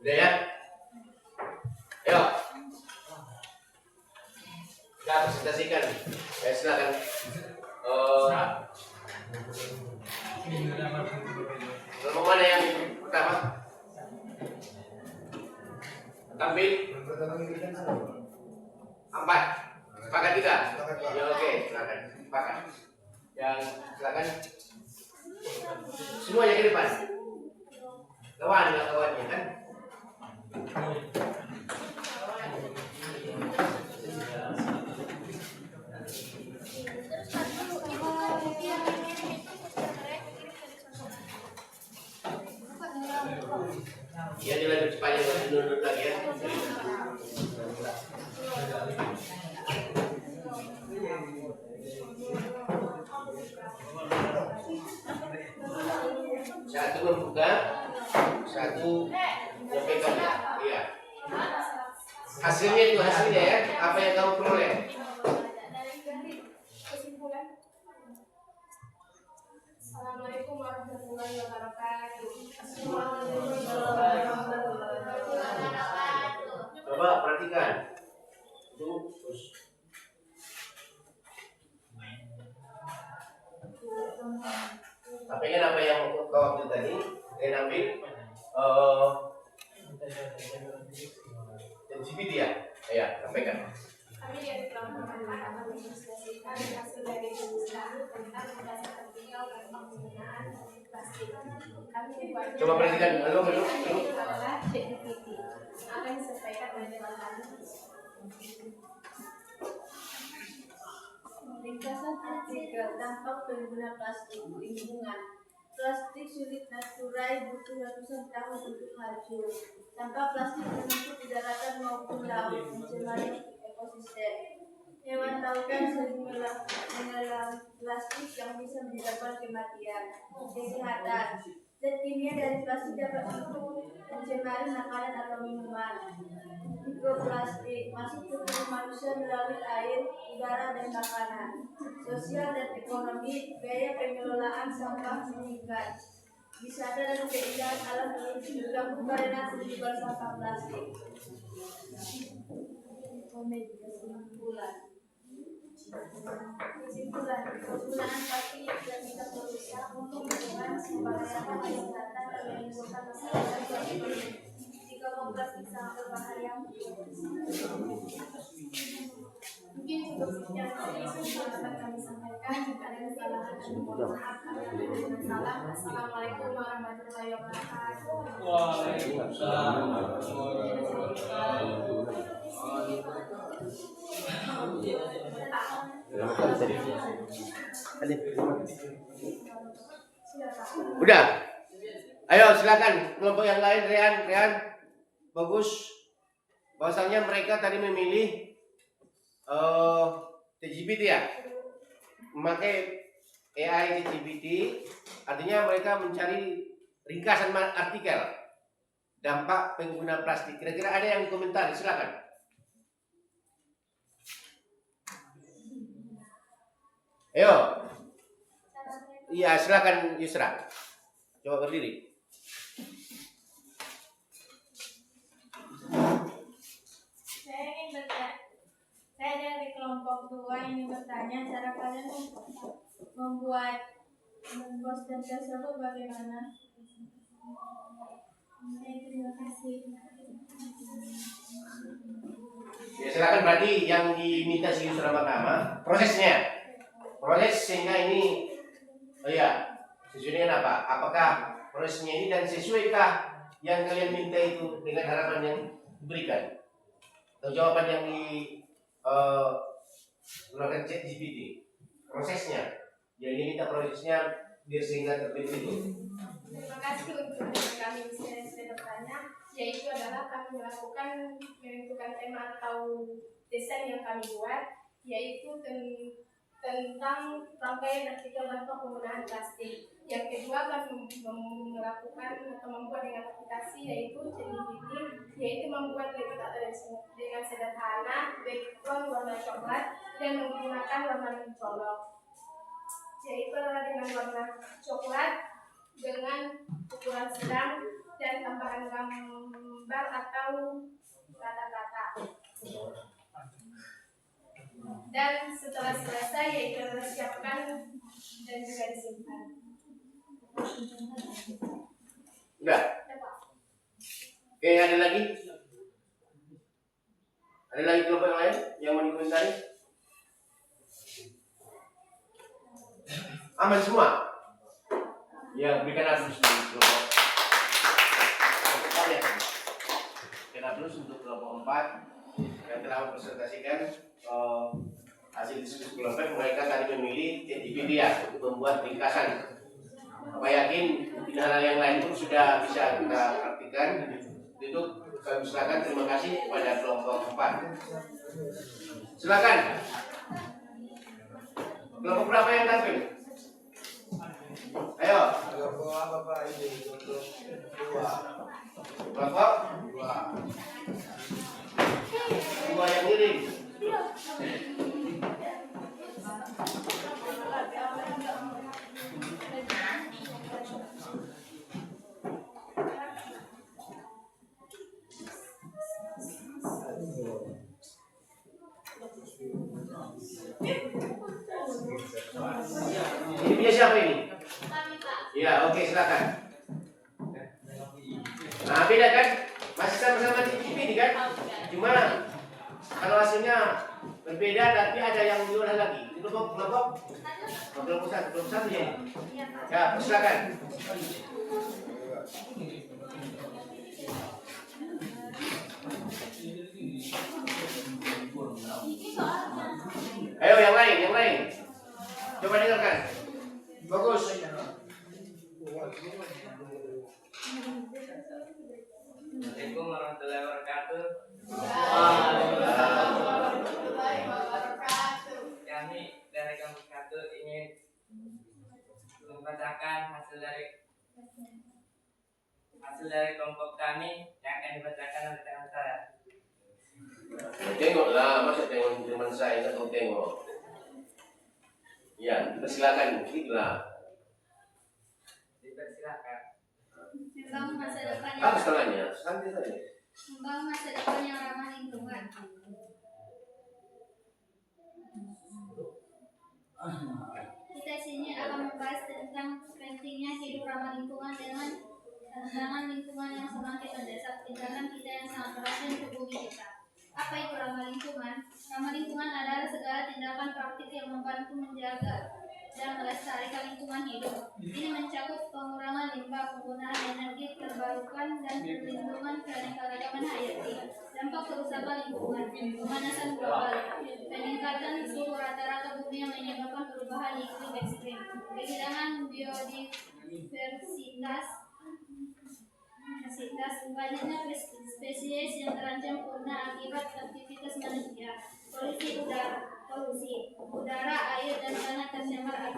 Udah ya? Ayo. Kita presentasikan. Ya, silakan. Kelompok mana yang pertama? Tampil. 4. Sepakat tidak? Ya, oke, silakan. Sepakat. Yang silakan. Semuanya ke depan. Kawannya kan? Ya, dilanjut sepanjang dulu lagi ya. Satu membuka, satu menyampaikan. Iya. Hasilnya itu hasilnya ya. Apa yang kamu peroleh? Assalamualaikum warahmatullahi wabarakatuh. Coba perhatikan. Terus. Tapi kan apa yang kau ambil tadi? Ambil ChatGPT ya? Ya, sampaikan. Kami dari kelompok 4 akan menginvestasikan hasil dari riset kami tentang dasar tertinggal dan penggunaan plastik. Kami membuatnya Coba perhatikan, halo. adalah ChatGPT. Akan disampaikan oleh dewan kami. Ringkasan artikel dampak pengguna plastik lingkungan. Plastik sulit terurai, butuh ratusan tahun untuk hancur. Tanpa plastik menumpuk di daratan maupun laut, mencemari ekosistem. Hewan lautan sering mengelam plastik yang bisa menyebabkan kematian. Kesehatan. Zat kimia dari plastik dapat mencemari makanan atau minuman. Mikroplastik masuk ke tubuh manusia melalui air, udara, dan makanan. Sosial dan ekonomi, biaya pengelolaan sampah meningkat. Wisata dan keindahan alam terganggu karena penyebar sampah plastik. Kesimpulan, penggunaan plastik yang tidak bisa merusak untuk lingkungan, membahayakan kesehatan dan menimbulkan masalah ekonomi. Jika plastik sangat berbahaya, mungkin cukup sekian yang dapat kami sampaikan. Jika ada kesalahan, kami mohon maaf. Salam. Assalamualaikum warahmatullahi wabarakatuh. Waalaikumsalam. Udah. Ayo silakan kelompok yang lain. Rehan. Bagus. Bahwasanya mereka tadi memilih ChatGPT ya. Memakai AI ChatGPT, artinya mereka mencari ringkasan artikel dampak pengguna plastik. Kira-kira ada yang komentar? Silakan. Ayo. Iya, silakan Yusra. Coba berdiri. Saya dari kelompok 2 ingin bertanya cara kalian membuat dan tersebut bagaimana? Terima kasih. Ya, silakan berarti yang diminta si Yusra pertama proses sehingga ini sesuai dengan apa? Apakah prosesnya ini dan sesuaikah yang kalian minta itu dengan harapan yang diberikan? Atau jawaban yang melakukan ChatGPT prosesnya yang diminta prosesnya biar sehingga terbentuk itu. Terima kasih untuk kami saya bertanya, yaitu adalah kami melakukan menentukan tema atau desain yang kami buat, yaitu tentang rangkaian artikel dampak penggunaan plastik. Yang kedua kami melakukan atau membuat dengan aplikasi yaitu ChatGPT, yaitu membuat metode dengan sederhana, background warna coklat dan menggunakan warna mencolok, yaitu dengan warna coklat dengan ukuran sedang dan tambahan gambar atau kata-kata. Dan setelah selesai yaitu siapkan dan juga disimpan. Udah. Oke, ada lagi? Ada lagi kelompok yang lain yang mau dikomentari? Aman semua? Ya, berikan aplaus untuk kelompok 4 ya. Berikan aplaus untuk kelompok 4 yang telah mempresentasikan hasil diskusi kelompok. Mereka tadi memilih ChatGPT ya untuk membuat ringkasan. Apa yakin mungkin hal yang lain pun sudah bisa kita praktikkan. Itu kami silakan. Terima kasih kepada kelompok 4. Silakan. Kelompok berapa yang tampil? Ayo. Kelompok apa Pak ini? Kelompok 2. Kelompok 2 yang ngirim. Ini punya siapa ini? Kami Pak. Ya, oke, silakan. Nah, beda kan? Masih sama-sama di kan? Cuma kalau hasilnya berbeda tapi ada yang diolah lagi. Kelompok 21 ya. Ya, silakan. Ayo yang lain. Coba dengarkan. Bagus. Assalamualaikum warahmatullahi wabarakatuh. Kami dari kampus Katut ingin membacakan hasil dari kelompok kami yang akan dibacakan oleh teman saya. Tengoklah, masa tengok teman saya nggak tahu tengok. Ya, persilakan, itulah. Dipersilakan. Membangun masa depan Apa setengahnya? Santai saja. membangun masa depan yang ramah lingkungan. Kita sini akan membahas tentang pentingnya hidup ramah lingkungan dengan lingkungan yang semakin mendesak tindakan kita yang sangat berarti untuk bumi kita. Apa itu ramah lingkungan? Ramah lingkungan adalah segala tindakan praktik yang membantu menjaga dan melestarikan lingkungan hidup. Ini mencakup pengurangan limbah, penggunaan energi terbarukan, dan perlindungan keanekaragaman hayati. Dampak kerusakan lingkungan, pemanasan global, peningkatan suhu rata-rata bumi yang menyebabkan perubahan iklim ekstrim, kehilangan biodiversitas, banyaknya spesies yang terancam punah akibat aktivitas manusia, polusi udara, air, dan tanah tercemar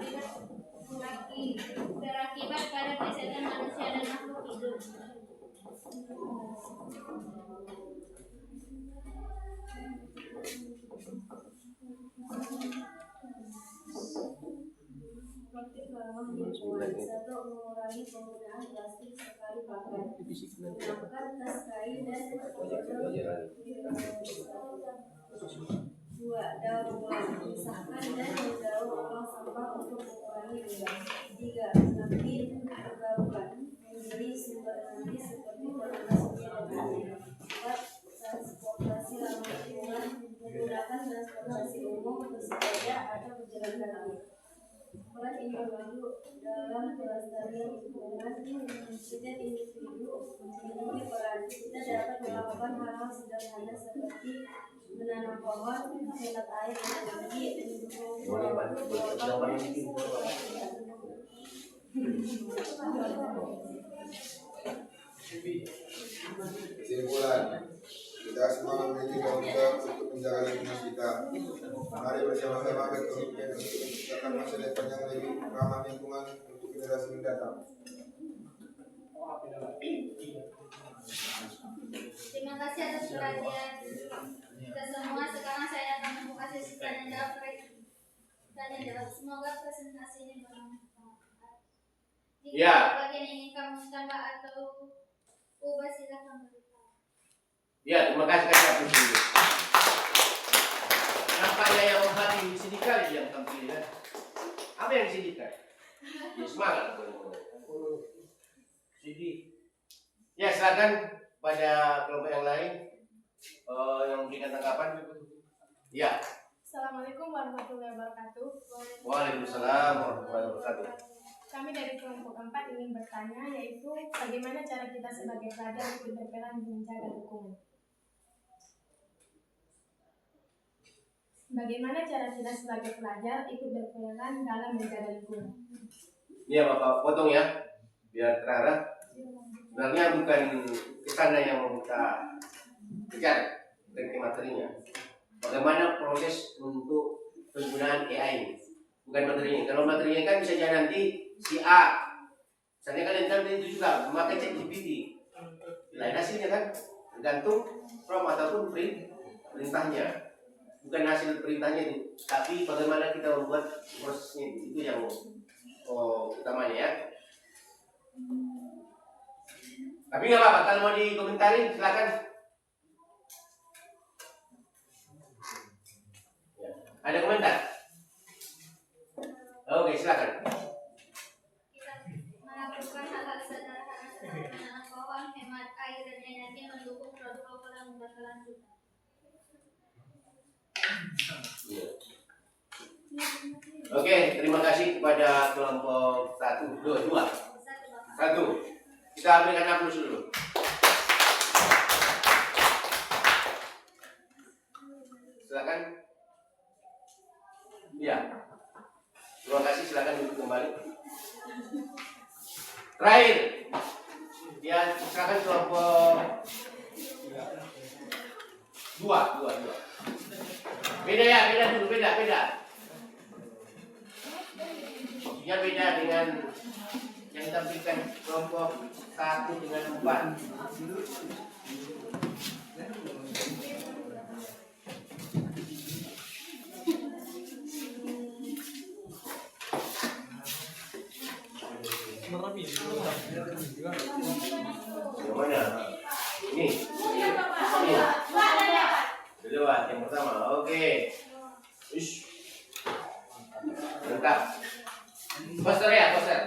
berakibat pada kesehatan manusia dan makhluk hidup. Praktik ramah lingkungan. 1. Mengurangi penggunaan plastik sekali pakai. Menggunakan tas kain dan botol. 2. Daur ulang. Memisahkan dan mendaur ulang sampah untuk mengurangi limbah. 3. Mengambil terbarukan. Menjadi sumber energi seperti tenaga surya dan angin. 4. Transportasi ramah lingkungan. Menggunakan transportasi umum, bersepeda atau berjalan kaki. Peran individu dalam pelestarian lingkungan. Setiap individu memiliki peran. Kita dapat melakukan hal-hal sederhana seperti menanam pohon, menghemat air dan energi, mendukung Kesimpulan, kita semua memiliki tanggung jawab untuk menjaga lingkungan kita. Mari bersama-sama berkomitmen untuk menciptakan masa depan yang lebih ramah lingkungan untuk generasi mendatang. Terima kasih atas perhatian kita semua. Sekarang saya akan membuka sesi tanya jawab. Semoga presentasi ini bermanfaat. Jika ada bagian yang ingin kamu tambah atau ubah, silakan beritahu. Ya, terima kasih Kak Puji. Nampaknya yang menghati sindikat yang tampil ya. Apa yang sindikat? Ya, semangat. Ya, silakan pada kelompok yang lain yang memberikan tanggapan. Ya. Assalamualaikum warahmatullahi wabarakatuh. Waalaikumsalam warahmatullahi wabarakatuh. Kami dari kelompok 4 ingin bertanya, yaitu bagaimana cara kita sebagai pelajar ikut berperan menjaga lingkungan. Bagaimana cara kita sebagai pelajar ikut berperan dalam menjaga lingkungan? Ya, Bapak potong ya, biar terarah. Sebenarnya bukan kesana yang mau kita kejar dari materinya. Bagaimana proses untuk penggunaan AI ini? Bukan materinya. Kalau materinya kan bisa jadi nanti si A, misalnya kalian tahu itu juga memakai ChatGPT. Lain hasilnya kan tergantung prompt ataupun perintahnya. Bukan hasil perintahnya itu, tapi bagaimana kita membuat prosesnya itu yang utamanya ya. Tapi nggak apa-apa, kalau mau dikomentarin silakan. Ya. Ada komentar? Oke, silakan. Kita melakukan hal-hal sederhana seperti menanam pohon, hemat air dan energi, mendukung berkelanjutan. Oke, terima kasih kepada kelompok 1, 2, 2. Satu, Bapak. 1. Kita berikan aplaus dulu. Silakan. Ya. Terima kasih, silakan duduk kembali. Terakhir. Ya, silakan kelompok 2. Beda ya, beda dulu, beda. Maksudnya beda dengan yang ditampilkan kelompok 1 dengan 4. Yang mana? Ini. Lewat yang pertama. Oke. Ish. Lengkap. Poster ya, poster.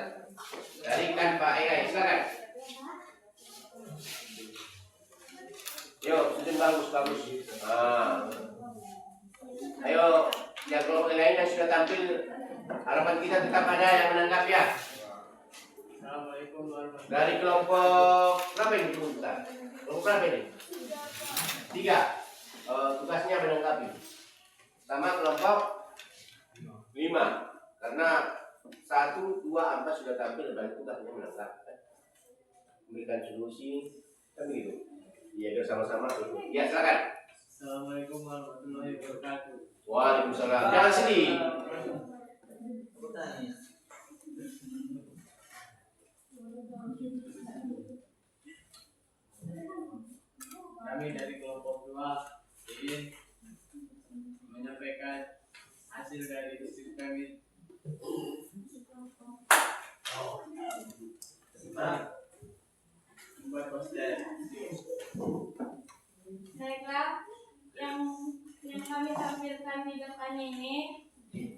Dari kan Pak Ega, silakan. Yuk, sudah bagus. Ayo, yang kelompok lain yang sudah tampil, harapan kita tetap ada yang menangkap ya. Assalamualaikum warahmatullahi wabarakatuh. Dari kelompok berapa ini kita? Kelompok berapa ini? 3. Tugasnya menangkapi. Sama kelompok 5. Karena 1, 2, 4 sudah tampil dan tugasnya menangkap. Memberikan solusi, kan begitu. Iya, bersama-sama. Ya, silakan. Assalamualaikum warahmatullahi wabarakatuh. Waalaikumsalam. Jangan sedih. Kami dari kelompok 2 ingin menyampaikan hasil dari diskusi kami. Membuat poster. Baiklah, yang kami tampilkan di depan ini,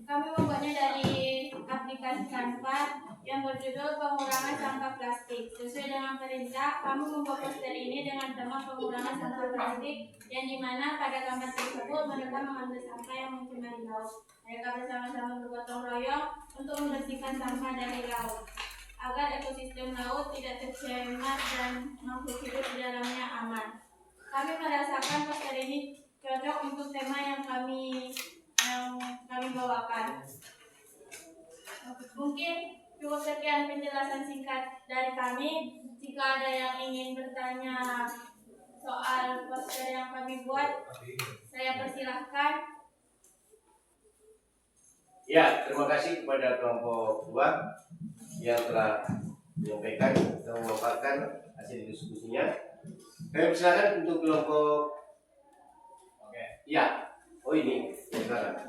kami membuatnya dari aplikasi Canva yang berjudul pengurangan sampah plastik. Sesuai dengan perintah, kami membuat poster ini dengan tema pengurangan sampah plastik, yang dimana pada gambar tersebut mereka mengambil sampah yang mencemari laut. Mereka bersama-sama bergotong royong untuk membersihkan sampah dari laut, agar ekosistem laut tidak tercemar dan makhluk hidup di dalamnya aman. Kami merasakan poster ini cocok untuk tema yang kami bawakan. Mungkin cukup sekian penjelasan singkat dari kami. Jika ada yang ingin bertanya soal poster yang kami buat, saya persilahkan. Ya, terima kasih kepada kelompok 2 yang telah menyampaikan dan memaparkan hasil diskusinya. Kami persilakan untuk kelompok. Oke. Ya. Oh ini, silakan.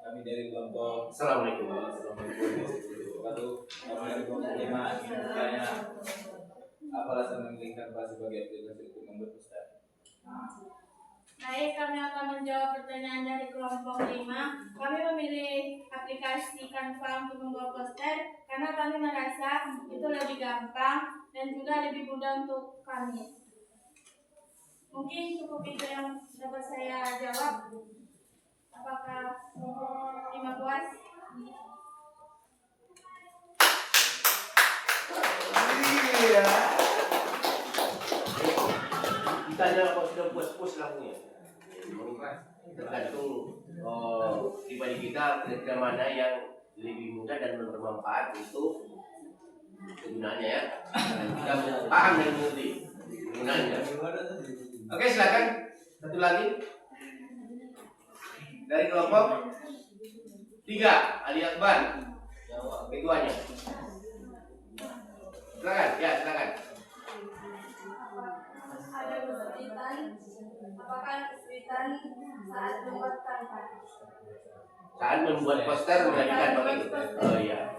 Kami dari kelompok Assalamualaikum. Kami dari kelompok 5 ingin bertanya, apa alasan memilih Canva sebagai aplikasi untuk membuat poster? Baik, kami akan menjawab pertanyaan dari kelompok 5. Kami memilih aplikasi Canva untuk membuat poster karena kami merasa itu lebih gampang dan juga lebih mudah untuk kami. Mungkin cukup itu yang dapat saya jawab. Apakah kelompok 5 puas? Iya. Ditanya apa sudah puas-puas lakunya. Tergantung pribadi kita kira-kira mana yang lebih mudah dan bermanfaat untuk penggunaannya ya. Dan kita paham dan mengerti penggunaannya. Oke, silakan. Satu lagi dari kelompok 3, Ali Akbar, ketuanya. Silakan, ya silakan. Ada kesulitan? Apakah kesulitan saat membuat Canva? Saat membuat poster menjadikan begitu. Oh iya,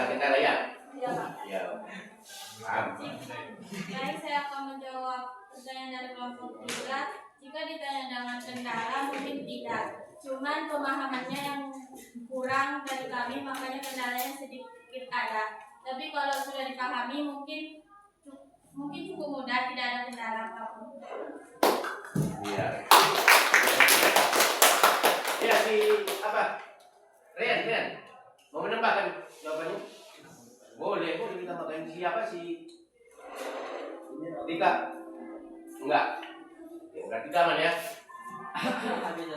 kendala ya. Iya, Pak. Ya. Paham. Baik, saya akan menjawab pertanyaan dari kelompok 3. Jika ditanya dengan kendala, mungkin tidak. Cuman pemahamannya yang kurang dari kami, makanya kendalanya sedikit ada. Tapi kalau sudah dipahami mungkin cukup mudah, tidak ada kendala apapun. Iya. Ya, si apa? Rian, mau menambahkan jawabannya? Boleh ditambahkan. Siapa si Dika? Enggak. Ya, berarti aman ya.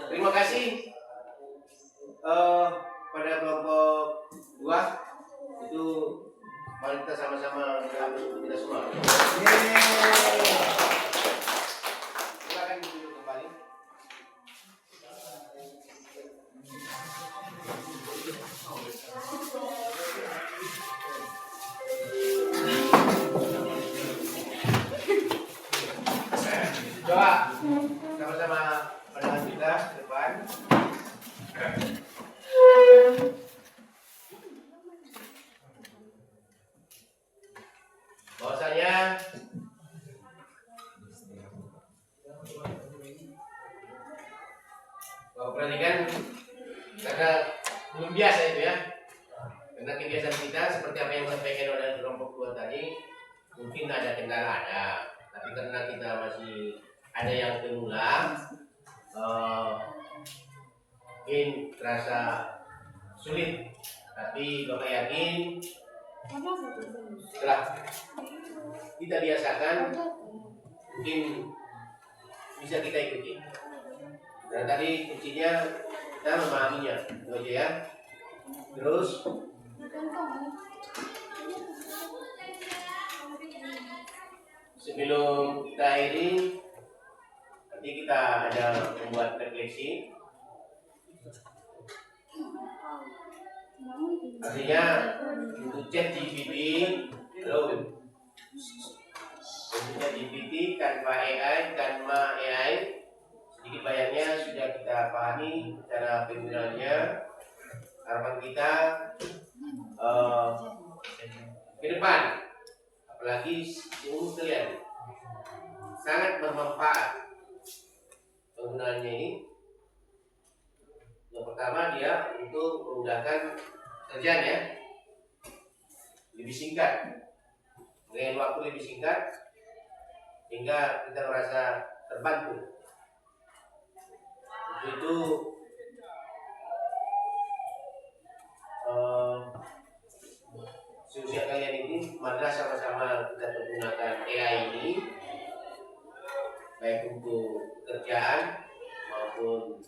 Terima kasih pada kelompok 2 itu mari kita sama-sama untuk kita semua. Silakan duduk kembali. Coba sama-sama pandangan kita ke depan. Bahwasanya pendidikan karena belum biasa itu ya, karena kebiasaan kita seperti apa yang disampaikan oleh kelompok 2 tadi, mungkin ada kendala tapi karena kita masih ada yang pemula, mungkin terasa sulit, tapi Bapak yakin setelah kita biasakan mungkin bisa kita ikuti. Dan tadi kuncinya kita memahaminya, itu aja ya. Terus sebelum kita akhiri, nanti kita ada membuat refleksi. Artinya untuk ChatGPT, Canva AI, Canva AI, sedikit banyaknya sudah kita pahami cara penggunaannya. Harapan kita ke depan, apalagi umum sekalian, sangat bermanfaat penggunaannya ini. Yang pertama dia untuk memudahkan kerjaan ya, lebih singkat, dengan waktu lebih singkat, hingga kita merasa terbantu. Untuk itu seusia kalian ini, marilah sama-sama kita menggunakan AI ini, baik untuk pekerjaan maupun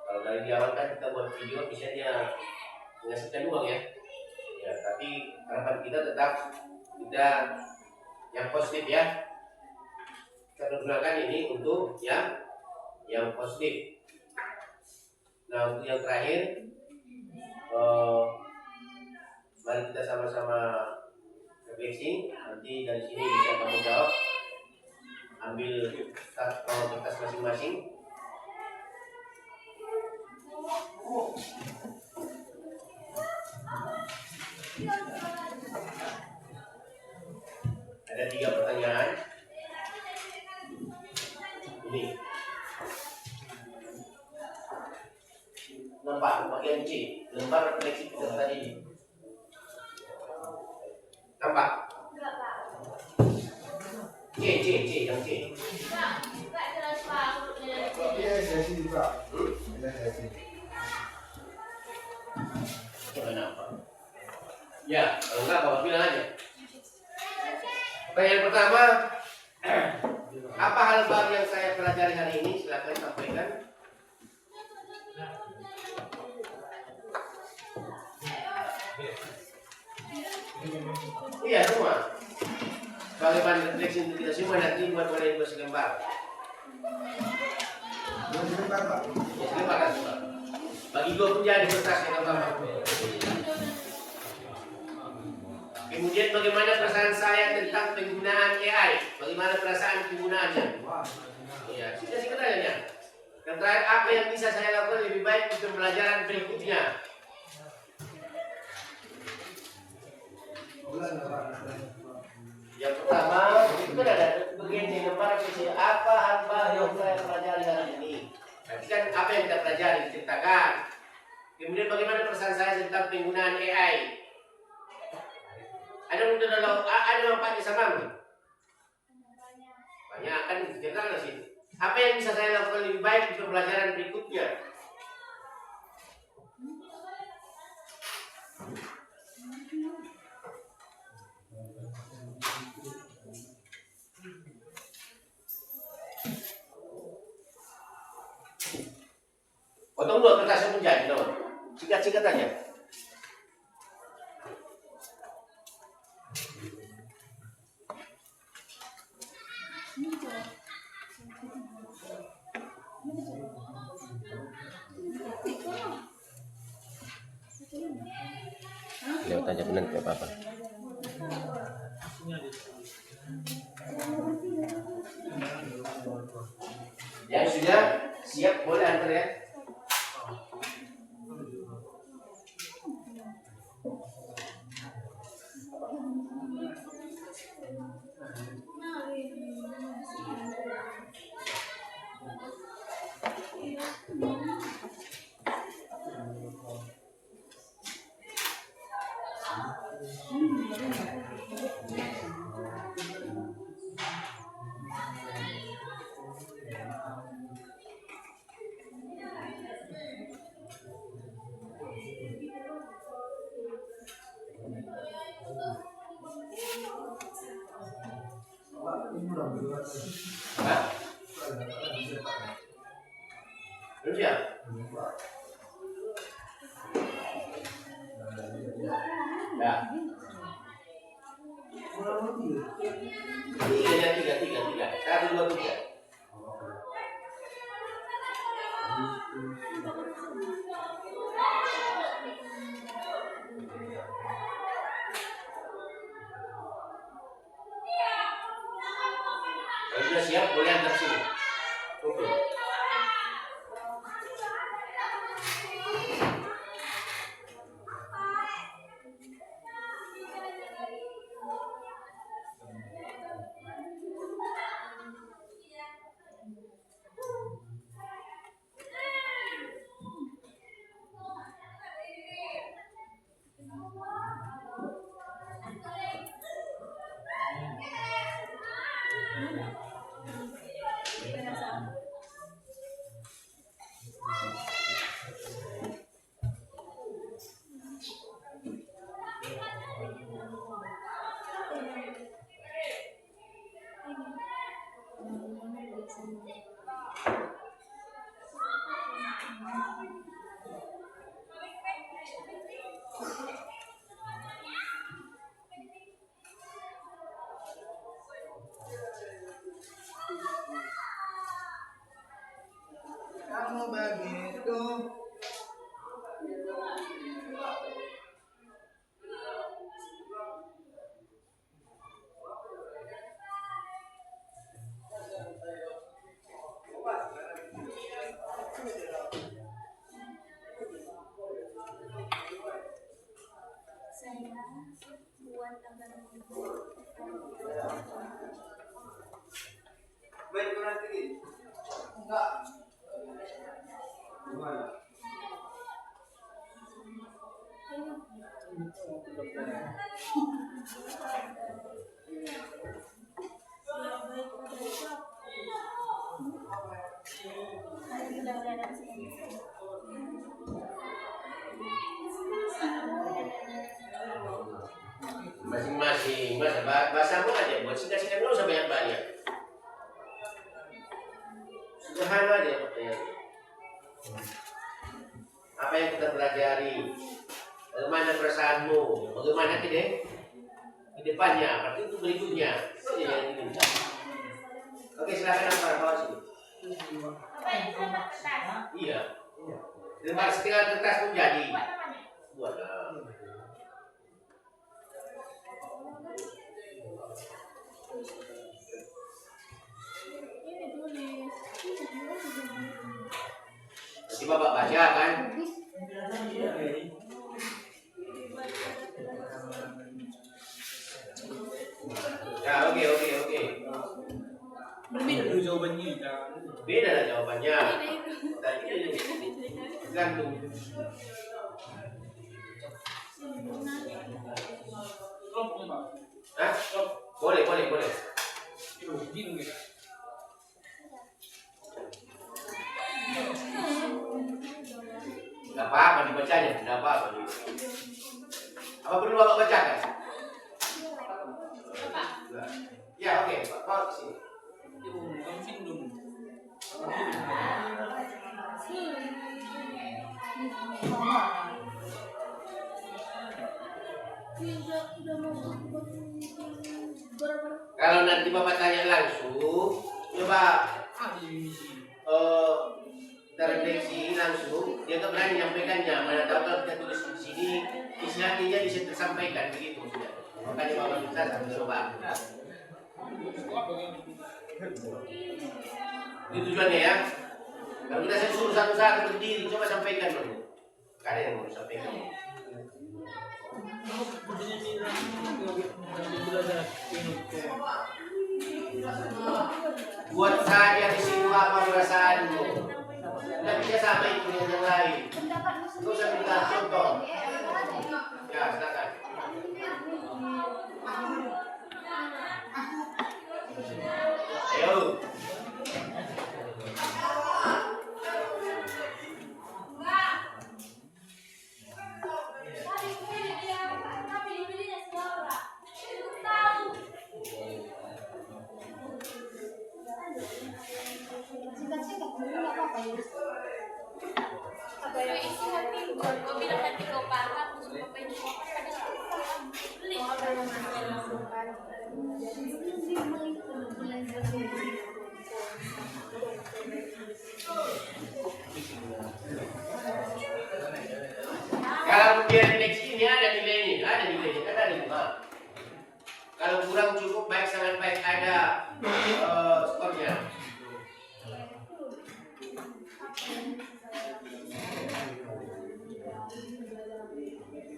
kalau dari di awal kan kita buat video misalnya menghasilkan uang ya, tapi harapan kita tetap kita yang positif ya. Kita gunakan ini untuk yang positif. Nah, untuk yang terakhir, mari kita sama-sama refleksi. Nanti dari sini bisa kamu jawab, ambil kertas masing-masing. Ada 3 pertanyaan. Ini nampak bagian C, lembar refleksi kita tadi. Nampak? C, yang C. Enggak jelas Pak. Iya, sesi Pak. Ada sesi. Nampak. Ya, kalau enggak Bapak bilang aja. Pertanyaan pertama, apa hal baru yang saya pelajari hari ini? Silakan sampaikan. Iya, semua. Bagaimana refleksi untuk kita semua nanti buat kalian 2 lembar. 2 lembar Pak. Ya, lembar kan semua. Bagi 2 pun jadi kertas yang Bapak. Kemudian bagaimana perasaan saya tentang penggunaan AI? Bagaimana perasaan penggunaannya? Ya, singkat aja. Dan terakhir, apa yang bisa saya lakukan lebih baik untuk pembelajaran berikutnya? Yang pertama, itu ada begini lembar kecil. Apa hal baru yang saya pelajari hari ini? Berarti kan apa yang kita pelajari, ceritakan. Kemudian bagaimana perasaan saya tentang penggunaan AI? Ada manfaatnya sama nih? Banyak kan ceritakan di sini. Apa yang bisa saya lakukan lebih baik di pembelajaran berikutnya? Potong dua kertas yang menjadi, no? Sikat-sikat aja. Lewat aja benar tidak apa-apa. Ya sudah siap, boleh antar ya. Hah? Belum siap? Ya. Tiga. 1, 2, 3. Kalau sudah siap, boleh antar sini. Kumpul. Kamu begitu. Saya buat tanggal Baik, kurang tinggi. Enggak. Gimana? Masing-masing, bahasamu aja, buat singkat-singkat dulu sampai yang banyak. Sederhana aja pertanyaannya. Apa yang kita pelajari? Bagaimana perasaanmu? Bagaimana ke depannya? Berarti itu berikutnya. Itu aja yang diminta. Oke, silakan para bawah sini. Apa ini sama kertas? Iya. Terima setengah kertas pun jadi. Buatlah. Nanti Bapak baca kan? Ya, oke. Itu jawabannya. Beda lah jawabannya. Tergantung. Kelompok Hah? Boleh. Tidak apa-apa dibacanya, tidak apa-apa. Apa perlu Bapak bacakan? Ya, oke, Pak kesini. Kalau nanti Bapak tanya langsung, coba terdeteksi langsung, dia tak berani menyampaikannya. Mana tahu kalau kita tulis di sini, isi hatinya bisa tersampaikan begitu sudah. Makanya Bapak bisa sambil coba. Itu tujuannya ya. Kalau kita suruh satu-satu berdiri, coba sampaikan dulu. Ada yang mau sampaikan. Buat saja di situ apa perasaanmu. Dan bisa sama itu dengan yang lain. Itu saya berikan contoh. Ya, silakan. Ayo. Apa yang isi hati kau bilang hati kau parah terus apa yang kau beli Kalau ujian deteksi ini ada nilainya, kan ada 5. Kalau kurang cukup baik sangat baik ada skornya.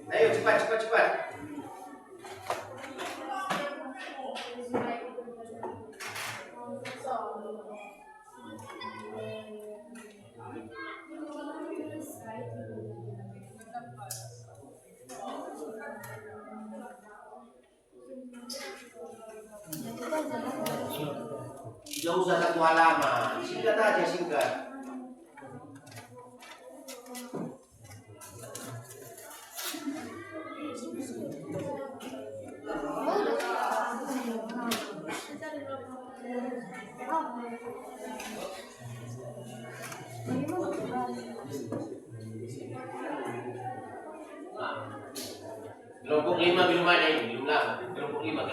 Ayo cepat. Tidak usah satu halaman, singkat aja singkat. Kelompok 5 belum ada ini, belum lama. Kelompok 5.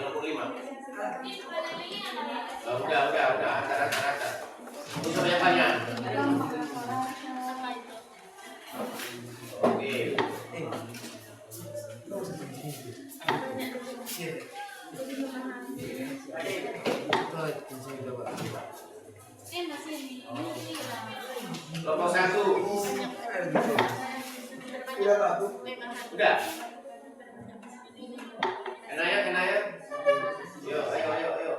Oh, udah, rata. Untuk banyak. Oke. Kelompok 1. Udah. Kenaya. Yo, ayo.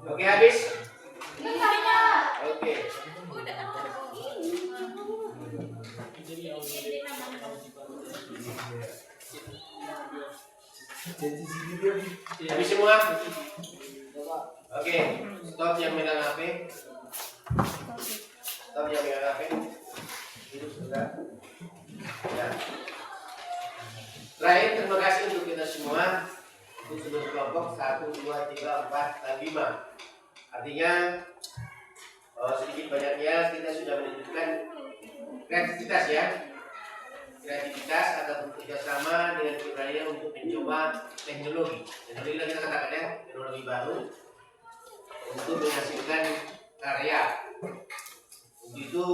Oke, habis? Oke. Habis semua? Oke, stop yang megang HP. Itu sudah. Ya. Terakhir, terima kasih untuk kita semua. Untuk seluruh kelompok 1, 2, 3, 4, dan 5. Artinya sedikit banyaknya kita sudah menunjukkan kreativitas ya. Kreativitas akan bekerja sama dengan keberanian untuk mencoba teknologi. Teknologi yang kita katakan ya, teknologi baru untuk menghasilkan karya. Untuk itu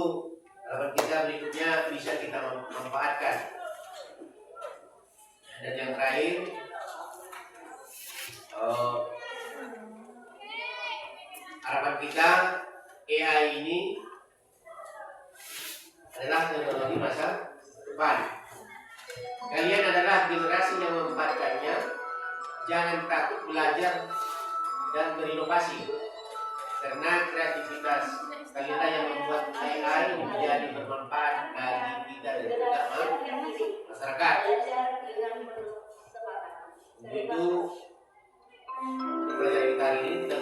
harapan kita berikutnya bisa kita manfaatkan. Dan yang terakhir, harapan kita AI ini adalah teknologi masa depan. Kalian adalah generasi yang memanfaatkannya. Jangan takut belajar dan berinovasi, karena kreativitas kalian yang membuat AI menjadi bermanfaat bagi kita dan juga masyarakat. Untuk itu, pelajaran kita hari ini kita